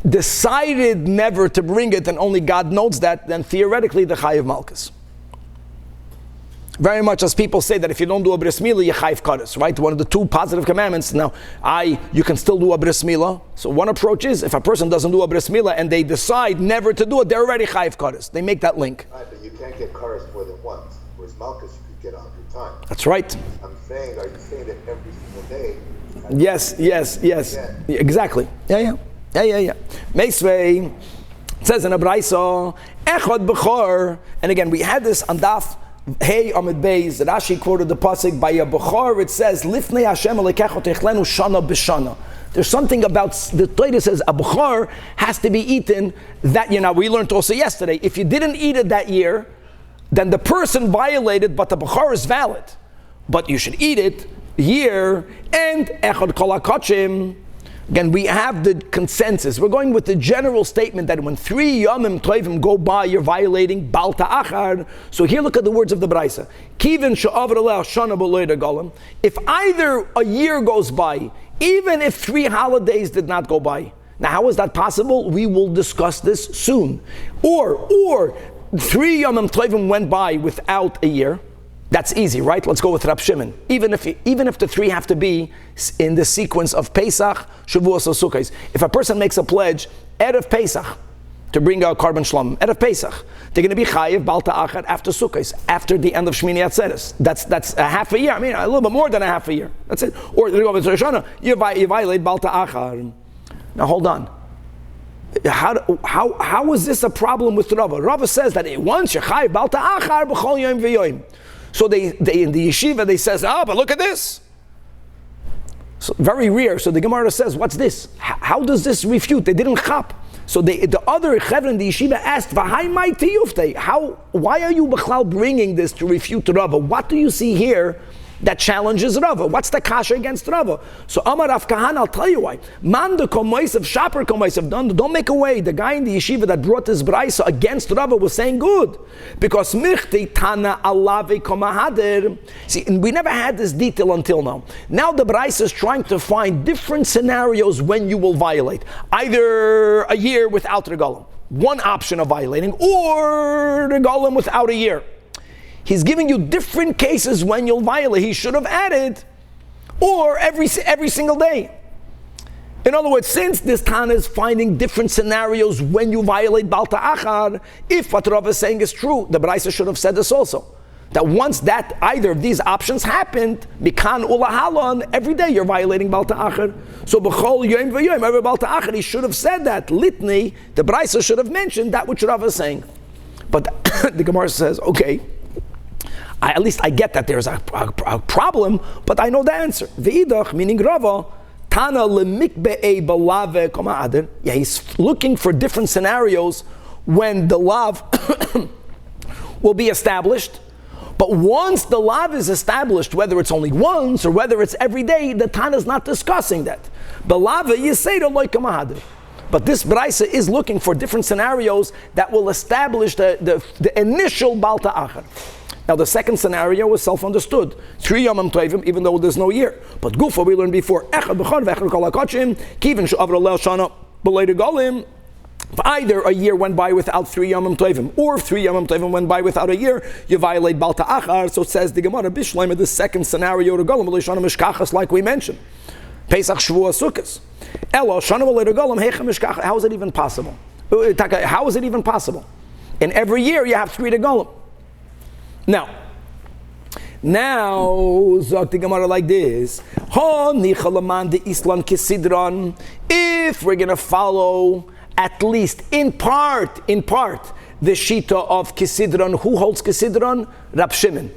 decided never to bring it, and only God knows that, then theoretically the chayiv malchus. Very much as people say that if you don't do a bris milah, you chayiv kares, right? One of the two positive commandments. Now, you can still do a bris milah. So one approach is, if a person doesn't do a bris milah and they decide never to do it, they're already chayiv kares. They make that link. Right, but you can't get kares more than once. Whereas malchus, you could get 100 times. That's right. I'm saying, are you saying that every single day? Yes. Exactly. Yeah. Meisvei, it says in a braisa, echad b'chor, and again, we had this on Daf Hey Amid Beis, Rashi quoted the pasuk by a Bechor. It says, Lifnei Hashem Elekechot Echlenu Shana B'Shana. There's something about the Torah says a Bechor has to be eaten that, we learned also yesterday. If you didn't eat it that year, then the person violated, but the Bechor is valid. But you should eat it year and Echad Kol HaKachim. Again, we have the consensus. We're going with the general statement that when 3 Yomim Tovim go by, you're violating Bal Ta'achar. So here look at the words of the Braisa. Kivin she'avar aleh shana b'lo galim. If either a year goes by, even if 3 holidays did not go by. Now how is that possible? We will discuss this soon. Or 3 Yomim Tovim went by without a year. That's easy, right? Let's go with Rab Shimon. Even if the 3 have to be in the sequence of Pesach, Shavuos, or Sukkos. If a person makes a pledge, Erev Pesach, to bring a carbon shlom, Erev Pesach, they're going to be chayiv Bal Ta'achar after Sukkos, after the end of Shmini Atzeres. That's a half a year. A little bit more than a half a year. That's it. Or you go with Rosh Hashana, you violate Bal Ta'achar. Now hold on. How is this a problem with Rava? Rava says that once you're chayiv bal ta'achar b'chol yom v'yom. So they in the yeshiva they says, but look at this. So very rare. So the Gemara says, what's this? How does this refute? They didn't chap. So the other chevra in the yeshiva asked, "V'hai mai tiyufte? Why are you b'chlal bringing this to refute Rava? What do you see here that challenges Rava? What's the kasha against Rava?" So Amar Rav Kahana, I'll tell you why. Man the komoisav, shaper komoisav, don't make away. The guy in the yeshiva that brought this brayso against Rava was saying good. Because michti tana alave komahader. See, and we never had this detail until now. Now the brayso is trying to find different scenarios when you will violate. Either a year without regalim, one option of violating, or regalim without a year. He's giving you different cases when you'll violate. He should have added, or every single day. In other words, since this Tana is finding different scenarios when you violate Bal Ta'achar, if what Rav is saying is true, the Braisa should have said this also. That once that either of these options happened, Mikan Ulahalon, every day you're violating Bal Ta'achar. So B'chol Yom V'yom, every Bal Ta'achar, he should have said that. Litni, the Braisa should have mentioned that which Rav is saying. But the Gemara says, okay, at least I get that there's a problem, but I know the answer. V'idach, meaning Rava, Tana lemikbe'ei balave koma'ader. Yeah, he's looking for different scenarios when the lav will be established. But once the lav is established, whether it's only once or whether it's every day, the Tana is not discussing that. Balave yisayda loy koma'ader. But this Braisa is looking for different scenarios that will establish the initial Bal Ta'achar. Now the second scenario was self-understood. 3 Yomim Tovim, even though there's no year. But Gufa we learned before. Echad b'chon v'echad kol ha'kotshim, kivin she'avra leil shana b'lei regalim. Either a year went by without 3 Yomim Tovim, or 3 Yomim Tovim went by without a year, you violate Bal Ta'achar. So it says the Gemara, Bishleim, the second scenario, regalim b'lei shana mishkachas, like we mentioned. Pesach Shavuos Sukkos. Elo shana b'lei regalim hecha mishkachas. How is it even possible? How is it even possible? In every year you have 3 regalim. Now, Zok the Gemara like this. If we're going to follow, at least in part, the Sheeta of Kisidron, who holds Kisidron? Rab Shimon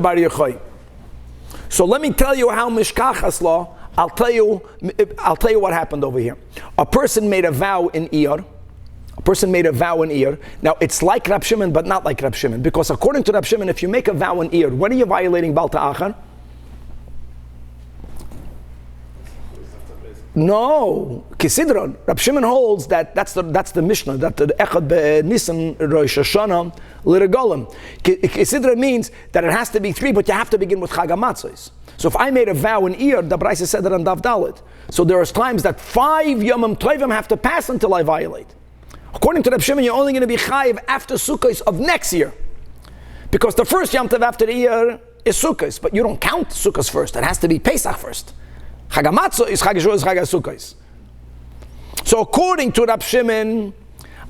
Bar Yochai. So let me tell you how Mishkachas law, I'll tell you what happened over here. A person made a vow in Iyar. Now, it's like Rab Shimon, but not like Rab Shimon. Because according to Rab Shimon, if you make a vow in Iyar, when are you violating Bal Ta'achar? No. Kisidron. Rab Shimon holds that's the Mishnah, that the Echad Be'Nisan Rosh Hashana L'Regalim. Kisidron means that it has to be 3, but you have to begin with Chag HaMatzos. So if I made a vow in Iyar, the Braisa said that on Dav Dalet. So there are times that 5 Yomim Tovim have to pass until I violate. According to Reb Shimon, you're only going to be chayiv after Sukkos of next year. Because the first Yom Tov after the year is Sukkos, but you don't count Sukkos first. It has to be Pesach first. Chag HaMatzos is Chag HaShavuos, Chag HaSukkos. So according to Reb Shimon,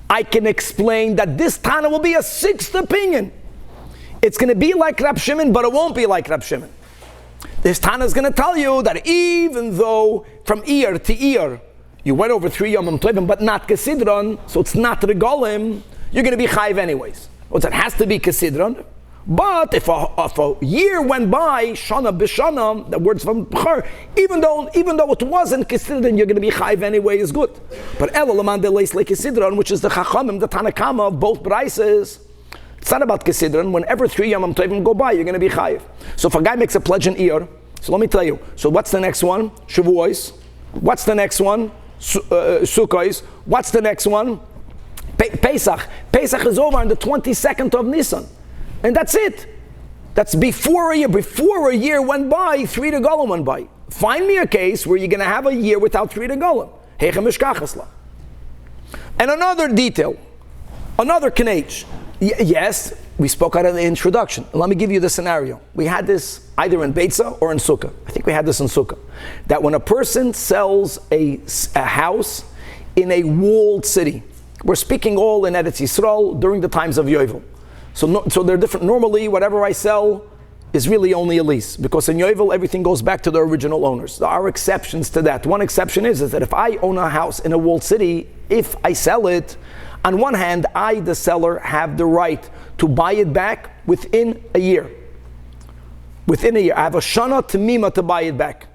I can explain that this Tana will be a 6th opinion. It's going to be like Reb Shimon, but it won't be like Reb Shimon. This Tana is going to tell you that even though from Iyar to Iyar, you went over 3 Yomim Tovim, but not Kesidron, so it's not Regalim, you're going to be Chayiv anyways. It has to be Kesidron. But if a year went by, Shana B'Shana, the words from B'char, even though it wasn't Kesidron, you're going to be Chayiv anyway, is good. But Ela Laman Deleis Le Kesidron, which is the Chachamim, the Tanakama of both Braises, it's not about Kesidron. Whenever 3 Yomim Tovim go by, you're going to be Chayiv. So if a guy makes a pledge in Iyar, so let me tell you, so what's the next one? Shavuos. What's the next one? Sukkos. What's the next one? Pesach. Pesach is over on the 22nd of Nisan. And that's it. That's before a year. Before a year went by, 3 regalim went by. Find me a case where you're going to have a year without 3 regalim. Hecha mishkachas la. And another detail. Another knech. Yes, we spoke out of the introduction. Let me give you the scenario. We had this either in Beitza or in Sukkah. I think we had this in Sukkah. That when a person sells a house in a walled city, we're speaking all in Eretz Yisrael during the times of Yovel. So they're different. Normally, whatever I sell, is really only a lease, because in Yovel everything goes back to the original owners. There are exceptions to that. One exception is that if I own a house in a walled city, if I sell it, on one hand, I, the seller, have the right to buy it back within a year. Within a year. I have a shana tamima to buy it back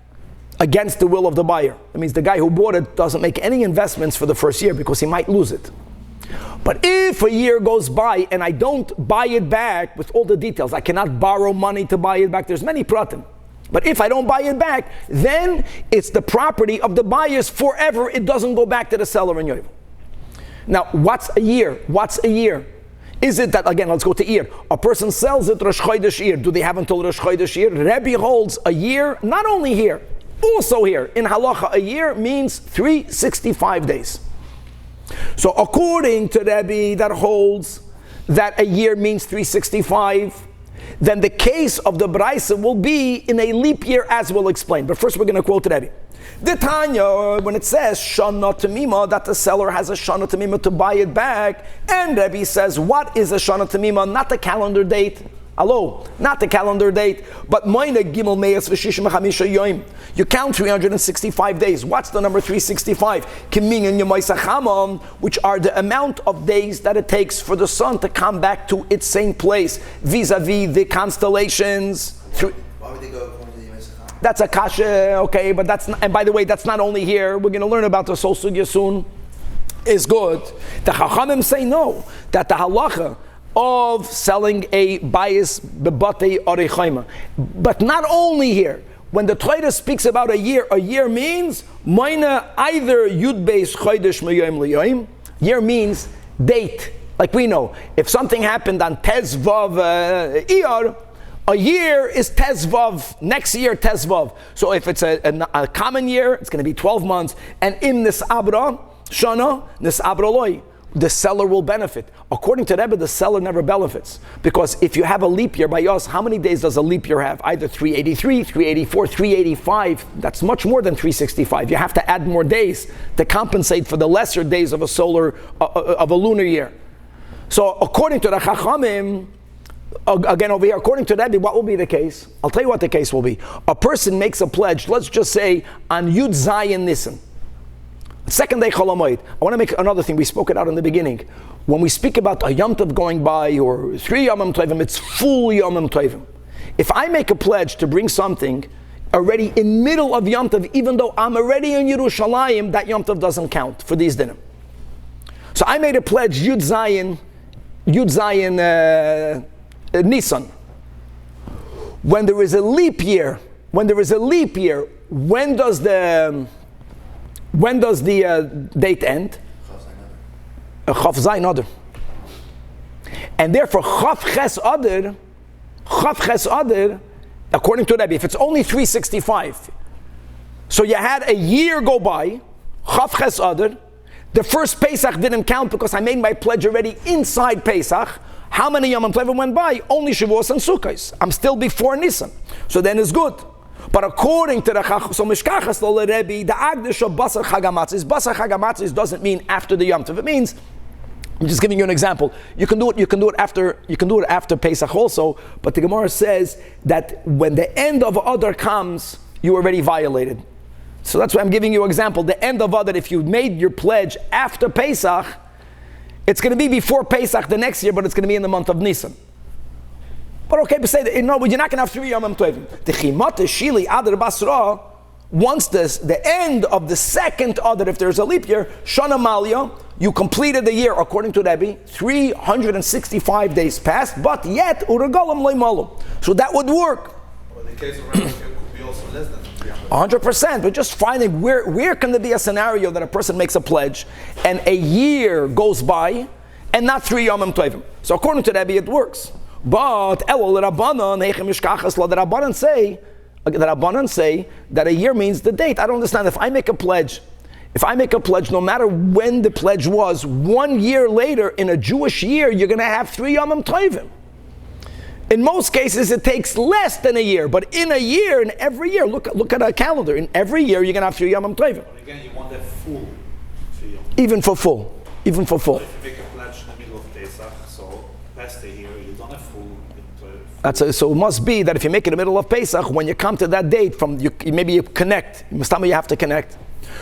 against the will of the buyer. That means the guy who bought it doesn't make any investments for the first year because he might lose it. But if a year goes by and I don't buy it back with all the details, I cannot borrow money to buy it back, there's many pratim. But if I don't buy it back, then it's the property of the buyers forever. It doesn't go back to the seller in Yovel. Now, what's a year? What's a year? Is it that, again, let's go to Iyar. A person sells it Rosh Chodesh Iyar. Do they have until Rosh Chodesh Iyar? Rebbe holds a year, not only here, also here. In Halacha, a year means 365 days. So according to Rebbe that holds that a year means 365, then the case of the Braisa will be in a leap year, as we'll explain. But first we're going to quote Rebbe. The Tanya, when it says Shana Tamima, that the seller has a Shana Tamima to buy it back, and Rebbe says, what is a Shana Tamima? Not the calendar date. Hello, not the calendar date, but Moine Gimel Meyas V'Shishim Chamisha Yoim. You count 365 days. What's the number 365? Kimin Yomoisa Chamam, which are the amount of days that it takes for the sun to come back to its same place, vis-a-vis the constellations. Why would they go according to the Yomoisa Chamam? That's a kasha, okay, but that's not, and by the way, that's not only here. We're going to learn about the Sol Sugya soon. Is good. The Chachamim say no, that the halacha of selling a bias bebate orechaima. But not only here. When the Torah speaks about a year means Moina either Yud Beis Chodesh Meyoim Leyoim. Year means date. Like we know, if something happened on Tezvav Iyar, a year is Tezvav, next year Tezvav. So if it's a common year, it's going to be 12 months. And in Nisabra Shana, Nisabra Loi, the seller will benefit. According to Rebbe, the seller never benefits. Because if you have a leap year by us, how many days does a leap year have? Either 383, 384, 385. That's much more than 365. You have to add more days to compensate for the lesser days of a lunar year. So according to the Chachamim, again over here, according to Rebbe, what will be the case? I'll tell you what the case will be. A person makes a pledge, let's just say, on Yud Zayin Nisan. Second day Chol HaMoed. I want to make another thing. We spoke it out in the beginning. When we speak about a Yom Tov going by or 3 Yom Tovim, it's full Yom Tovim. If I make a pledge to bring something already in middle of Yom Tov, even though I'm already in Yerushalayim, that Yom Tov doesn't count for these dinim. So I made a pledge Yud Zayin Nisan. When there is a leap year, when does the date end? Chaf Zayin Adar. And therefore, Chaf Ches Adar, according to Rebbe, if it's only 365, so you had a year go by, Chaf Ches Adar, the first Pesach didn't count because I made my pledge already inside Pesach. How many Yom Tovim went by? Only Shavuos and Sukkos. I'm still before Nisan. So then it's good. But according to the so Mishkachas Lo Rebbe, the Agdish of Basar Chagamatzis doesn't mean after the Yom Tov. It means, I'm just giving you an example. You can do it after Pesach also. But the Gemara says that when the end of Adar comes, you already violated. So that's why I'm giving you an example. The end of Adar, if you made your pledge after Pesach, it's going to be before Pesach the next year, but it's going to be in the month of Nisan. But okay, but say that, you're not going to have 3 Yom Tovim. The Chimat Shili Adar Basra, once the end of the second Adar, if there's a leap year, Shana Malya, you completed the year according to Rebbe, 365 days passed, but yet Uragalam Leimalu. So that would work. Well, in the case of Rebbe, it could be also less than 300. 100%, but just finding where can there be a scenario that a person makes a pledge and a year goes by and not 3 Yom Tovim. So according to Rebbe, it works. But the Rabbanan say that a year means the date. I don't understand. If I make a pledge, no matter when the pledge was, 1 year later in a Jewish year, you're going to have 3 Yom Tovim. In most cases, it takes less than a year. But in a year, in every year, look at a calendar. In every year, you're going to have 3 Yom Tovim. But again, you want that full 3 Yom. Even for full. So if you make a pledge in the middle of Pesach, so past a year, you don't have So it must be that if you make it in the middle of Pesach, when you come to that date, maybe you connect. You have to connect.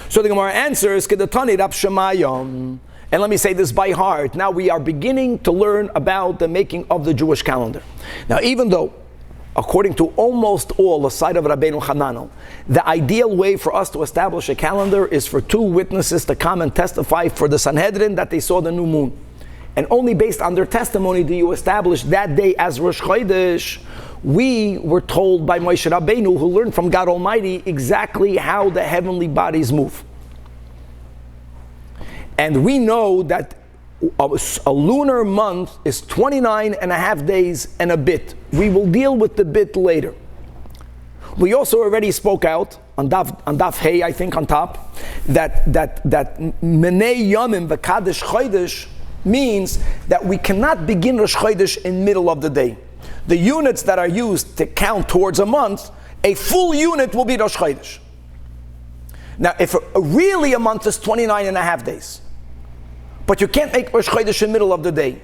So the Gemara answers, Kedatani Rab Shemayim. And let me say this by heart. Now we are beginning to learn about the making of the Jewish calendar. Now even though, according to almost all the side of Rabbeinu Hananel, the ideal way for us to establish a calendar is for two witnesses to come and testify for the Sanhedrin that they saw the new moon. And only based on their testimony do you establish that day as Rosh Chodesh. We were told by Moshe Rabbeinu, who learned from God Almighty, exactly how the heavenly bodies move. And we know that a lunar month is 29 and a half days and a bit. We will deal with the bit later. We also already spoke out on Daf Hey, I think on top, that Menei Yomim V'Kadesh Chodesh means that we cannot begin Rosh Chodesh in middle of the day. The units that are used to count towards a month, a full unit will be Rosh Chodesh. Now, if really a month is 29 and a half days, but you can't make Rosh Chodesh in the middle of the day,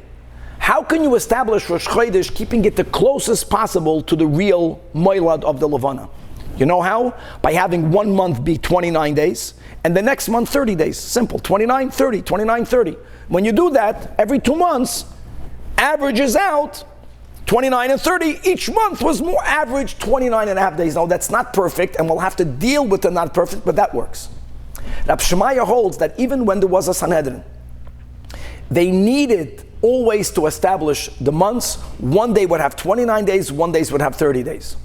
how can you establish Rosh Chodesh keeping it the closest possible to the real Moilad of the Levana? You know how? By having 1 month be 29 days, and the next month 30 days. Simple. 29, 30, 29, 30. When you do that, every 2 months, averages out 29 and 30. Each month was more average 29 and a half days. Now that's not perfect, and we'll have to deal with the not perfect, but that works. Rab Shemaya holds that even when there was a Sanhedrin, they needed always to establish the months. One day would have 29 days, one day would have 30 days.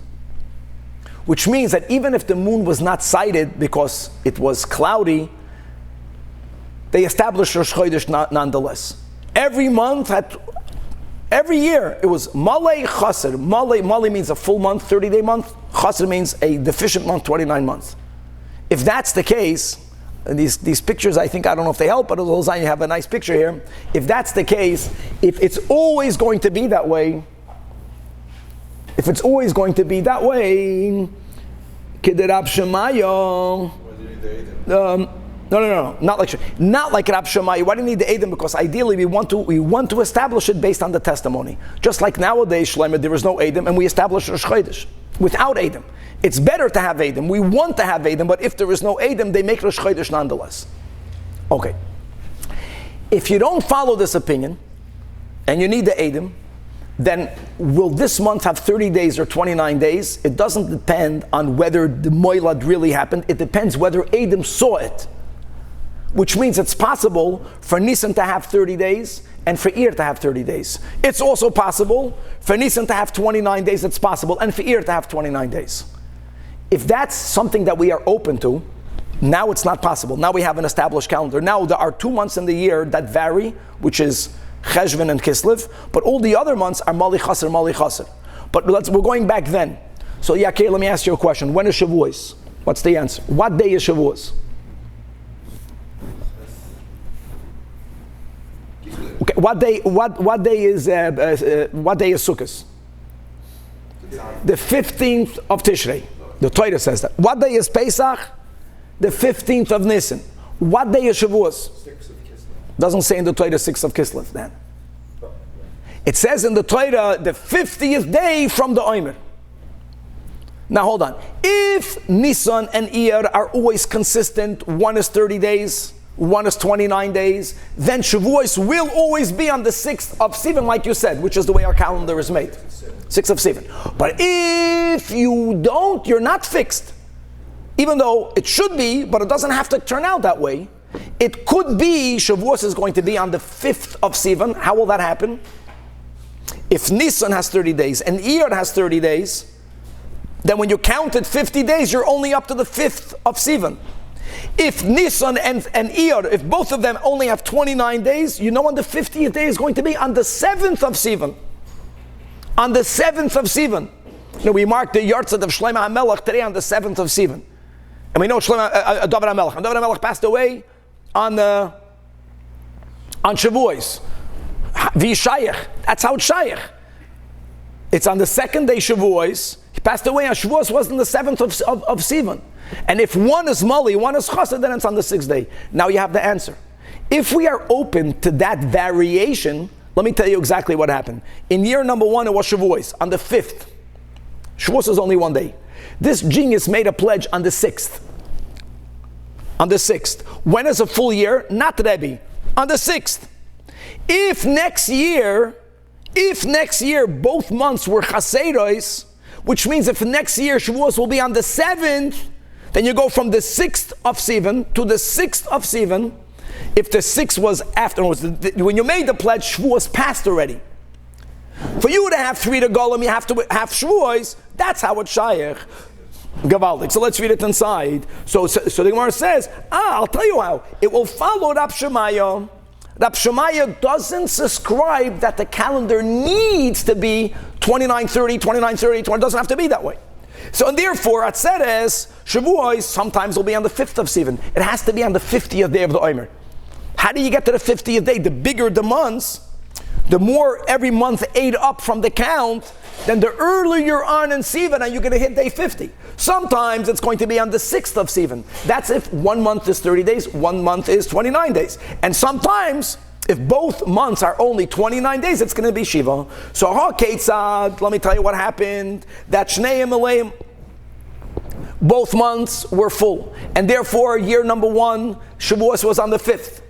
Which means that even if the moon was not sighted because it was cloudy, they established Rosh Chodesh nonetheless. Every month every year it was Malay Chaser. Malay means a full month, 30-day month. Chaser means a deficient month, 29 months. If that's the case, and these pictures, I don't know if they help, but you have a nice picture here. If that's the case, if it's always going to be that way, Kedarab Shemayo. No, not like Rab Shemai. Why do you need the Edom? Because ideally we want to establish it based on the testimony. Just like nowadays, Shlomo, there is no Edom, and we establish Rosh Chodesh without Edom. It's better to have Edom. We want to have Edom, but if there is no Edom, they make Rosh Chodesh nonetheless. Okay. If you don't follow this opinion, and you need the Edom, then will this month have 30 days or 29 days? It doesn't depend on whether the Moilad really happened. It depends whether Edom saw it. Which means it's possible for Nisan to have 30 days and for Iyar to have 30 days. It's also possible for Nisan to have 29 days, it's possible, and for Iyar to have 29 days. If that's something that we are open to, now it's not possible. Now we have an established calendar. Now there are 2 months in the year that vary, which is Cheshvan and Kislev, but all the other months are Mali Chaser. But we're going back then. So Yakir, let me ask you a question. When is Shavuos? What's the answer? What day is Shavuos? Okay, what day is Sukkot? The 15th of Tishrei. The Torah says that. What day is Pesach? The 15th of Nisan. What day is Shavuos? 6 of Kislev. Doesn't say in the Torah 6th of Kislev then. It says in the Torah the 50th day from the Omer. Now hold on. If Nisan and Iyar are always consistent, one is 30 days, one is 29 days, then Shavuos will always be on the 6th of Sivan, like you said, which is the way our calendar is made. 6th of Sivan. But if you don't, you're not fixed. Even though it should be, but it doesn't have to turn out that way. It could be Shavuos is going to be on the 5th of Sivan. How will that happen? If Nisan has 30 days and Iyar has 30 days, then when you counted 50 days, you're only up to the 5th of Sivan. If Nisan and Iyar, if both of them only have 29 days, you know when the 50th day is going to be? On the 7th of Sivan. On the 7th of Sivan. You know, we mark the Yartzeit of Shlomo HaMelech today on the 7th of Sivan. And we know David HaMelech. And David HaMelech passed away on Shavuos. V'yishayach. That's how it's shayach. It's on the 2nd day Shavuos. He passed away on Shavuos, was on the 7th of Sivan. And if one is Mali, one is Chassid, then it's on the 6th day. Now you have the answer. If we are open to that variation, Let me tell you exactly what happened. In year number 1, it was Shavuos, on the 5th. Shavuos is only one day. This genius made a pledge on the 6th. On the 6th. When is a full year? Not Rebbe. On the 6th. If next year both months were Chaseros, which means if next year Shavuos will be on the 7th, then you go from the 6th of Sivan to the 6th of Sivan. If the 6th was afterwards, when you made the pledge, Shavuos passed already. For you to have 3 to Golem, you have to have Shavuos. That's how it's Shaykh. Gavaldik. So let's read it inside. So the Gemara says, I'll tell you how. It will follow Rab Shemaya. Rab Shemaya doesn't subscribe that the calendar needs to be 29:30, 29:30, it doesn't have to be that way. So and therefore, Atzeres, Shavuos, sometimes will be on the 5th of Sivan. It has to be on the 50th day of the Omer. How do you get to the 50th day? The bigger the months, the more every month ate up from the count, then the earlier you're on in Sivan and you're going to hit day 50. Sometimes it's going to be on the 6th of Sivan. That's if 1 month is 30 days, 1 month is 29 days. And sometimes, if both months are only 29 days, it's going to be Shiva. So, Ketzad, let me tell you what happened. That Shneim Aleim, both months were full. And therefore, year number 1, Shavuos was on the 5th.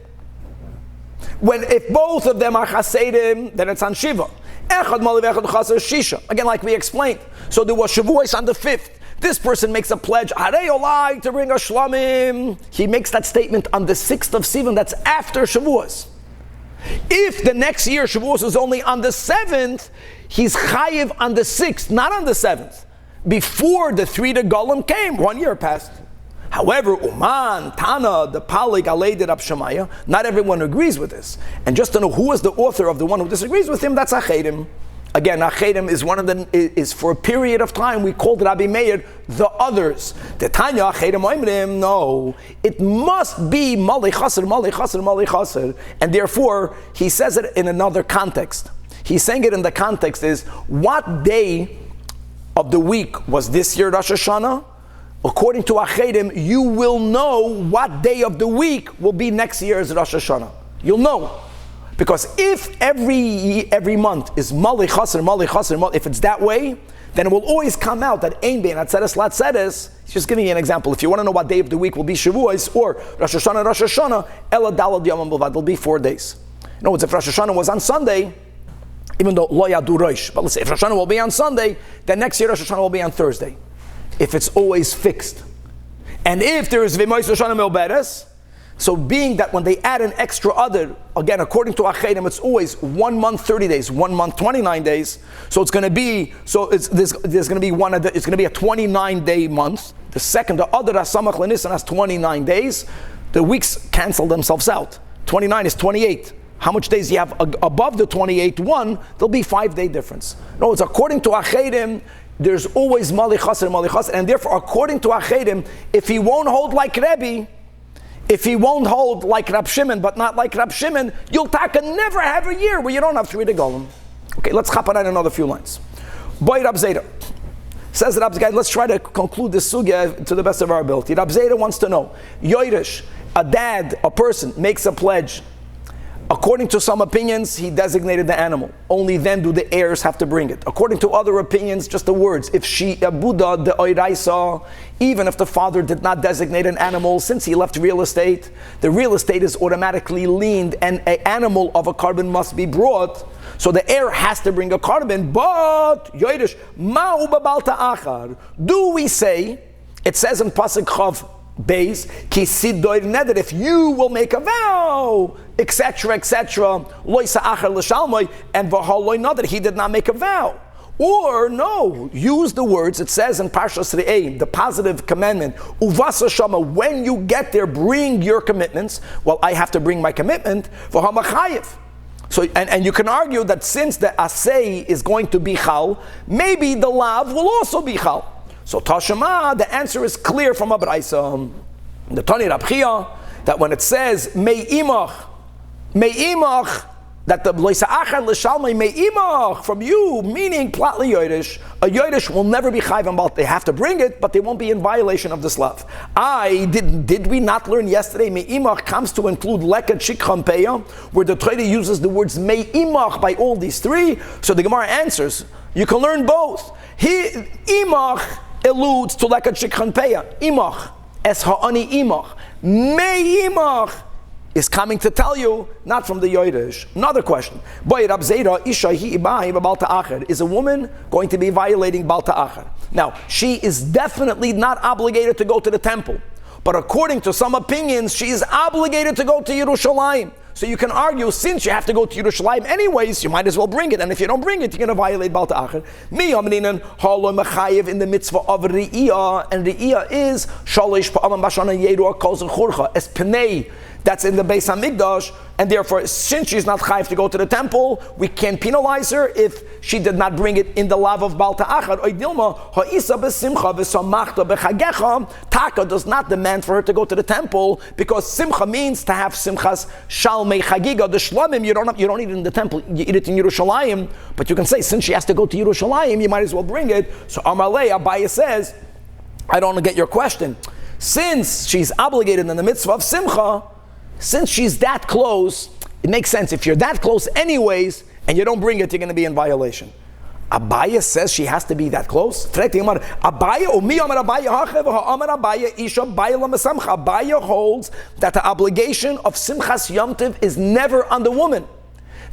If both of them are Chasedim, then it's on Shiva. Again, like we explained. So there was Shavuos on the 5th. This person makes a pledge, Harei Olai, to bring a Shlamim. He makes that statement on the 6th of Sivan, that's after Shavuos. If the next year Shavuos is only on the 7th, he's Chayiv on the 6th, not on the 7th. Before the 3 to Golem came, 1 year passed. However, Uman, Tana, the Palig, Aleid, Rab Shemaya, not everyone agrees with this. And just to know who is the author of the one who disagrees with him, that's Achedim. Again, Achedim is one of the, is for a period of time, we called Rabbi Meir the others. The Tanya Achedim Oimrim, no. It must be Malei Chaser, Malei Chaser, Malei Chaser. And therefore, he says it in another context. He's saying it in the context is, what day of the week was this year Rosh Hashana? According to Achedim, you will know what day of the week will be next year's Rosh Hashana. You'll know. Because if every month is Malei Chaser, Malei Chaser, if it's that way, then it will always come out that Ein Bein Atzeres Latzeres. He's just giving you an example. If you want to know what day of the week will be Shavuos or Rosh Hashana, Ela Dalad Yomam B'vad, will be 4 days. In other words, if Rosh Hashana was on Sunday, even though Lo Yadu Rosh, but let's say if Rosh Hashana will be on Sunday, then next year Rosh Hashana will be on Thursday. If it's always fixed. And if there is V'mois Rosh Hashana Melberes, so being that when they add an extra other, again, according to Achedim, it's always 1 month 30 days, 1 month 29 days. So it's going to be, there's going to be it's going to be a 29-day month. The second, the other Asamach Lenissan has 29 days. The weeks cancel themselves out. 29 is 28. How much days you have above the 28 one, there'll be 5-day difference. No, it's according to Achedim, there's always Malei Chaser, and therefore, according to Achedim, if he won't hold like Rebbe, if he won't hold like Rab Shimon, but not like Rab Shimon, you'll never have a year where you don't have 3 to Golem. Okay, let's hop on another few lines. Boy Rab Zeta. Says Rab Zeta, let's try to conclude this sugya to the best of our ability. Rab Zeta wants to know, Yoirish, a dad, a person, makes a pledge. According to some opinions, he designated the animal. Only then do the heirs have to bring it. According to other opinions, just the words. If she Buddha the Oiraisa, even if the father did not designate an animal, since he left real estate, the real estate is automatically liened, and an animal of a carbon must be brought. So the heir has to bring a carbon. But Yoirish, Ma'u Babalta Achar. Do we say? It says in Pasuk Chav Beis, Kisidoir Neder, if you will make a vow, etc., Loisa Achar L'Shalmai, and V'haloi Neder, he did not make a vow. Or no, use the words, it says in Parshas Re'eh, the positive commandment, Uvasa Shama, when you get there, bring your commitments. Well, I have to bring my commitment, V'hamachayev. So, and you can argue that since the Asay is going to be Chal, maybe the Lav will also be Chal. So Tashema, the answer is clear from Abraisa. The Tani Rabchia, that when it says Me'imach, that the loisa achar l'shalmei me'imach from you, meaning plat liyodesh, a yodesh will never be chayv on. They have to bring it, but they won't be in violation of the slav. Did we not learn yesterday? Me'imach comes to include leket shikhan peya, where the Torah uses the words me'imach by all these three. So the Gemara answers, you can learn both. Imach alludes to leket shikhan peya. Imach es ha'ani imach. Me'imach is coming to tell you, not from the Yodesh. Another question. Is a woman going to be violating Bal Ta'achar? Now, she is definitely not obligated to go to the temple. But according to some opinions, she is obligated to go to Yerushalayim. So you can argue, since you have to go to Yerushalayim anyways, you might as well bring it. And if you don't bring it, you're going to violate Bal Ta'achar. In the mitzvah of Re'iyah, and Re'iyah is Shalish Pa'alam Bashana Yeruah Kol Zechurcha, as Pnei, that's in the Beis HaMikdash, and therefore, since she's not chayiv to go to the temple, we can penalize her if she did not bring it in the lav of Bal Ta'achar. Taka does not demand for her to go to the temple, because simcha means to have simchas shalmei chagiga. The shlamim you don't eat it in the temple, you eat it in Yerushalayim. But you can say, since she has to go to Yerushalayim, you might as well bring it. So Amalei Abaye says, I don't get your question. Since she's obligated in the mitzvah of simcha, since she's that close, it makes sense. If you're that close anyways, and you don't bring it, you're going to be in violation. Abaya says she has to be that close. Abaya holds that the obligation of Simchas Yom Tov is never on the woman.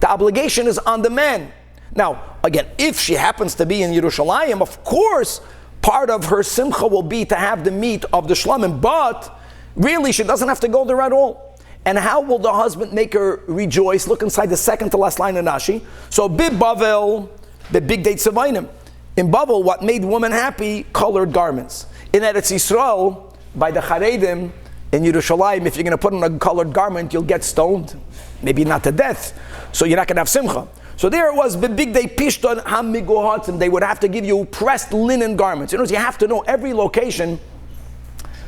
The obligation is on the man. Now, again, if she happens to be in Yerushalayim, of course, part of her Simcha will be to have the meat of the shlamim, but really she doesn't have to go there at all. And how will the husband make her rejoice? Look inside the second to last line of Nashi. So, Bib Bavel, the big date Savainim. In Bavel, what made women happy? Colored garments. In Eretz Yisrael, by the Charedim, in Yerushalayim, if you're going to put on a colored garment, you'll get stoned. Maybe not to death. So you're not going to have simcha. So there it was, the big day Pishton Hamigohatzim. They would have to give you pressed linen garments. You have to know every location,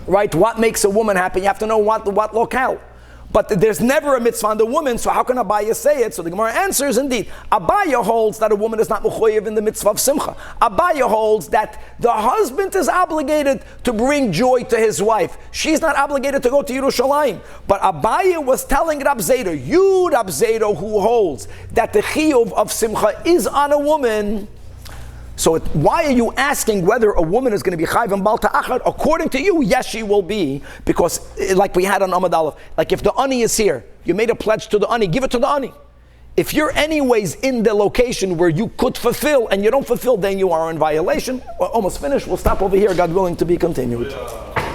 right? What makes a woman happy? You have to know what locale. But there's never a mitzvah on the woman, so how can Abaya say it? So the Gemara answers, indeed, Abaya holds that a woman is not mechoyev in the mitzvah of simcha. Abaya holds that the husband is obligated to bring joy to his wife. She's not obligated to go to Yerushalayim. But Abaya was telling Rab Zera, you Rab Zera who holds that the chiyuv of simcha is on a woman. So why are you asking whether a woman is going to be chayv and Bal Ta'achar? According to you, yes, she will be, because like we had on Amud Aleph, like if the ani is here, you made a pledge to the ani, give it to the ani. If you're anyways in the location where you could fulfill and you don't fulfill, then you are in violation. We're almost finished. We'll stop over here, God willing, to be continued.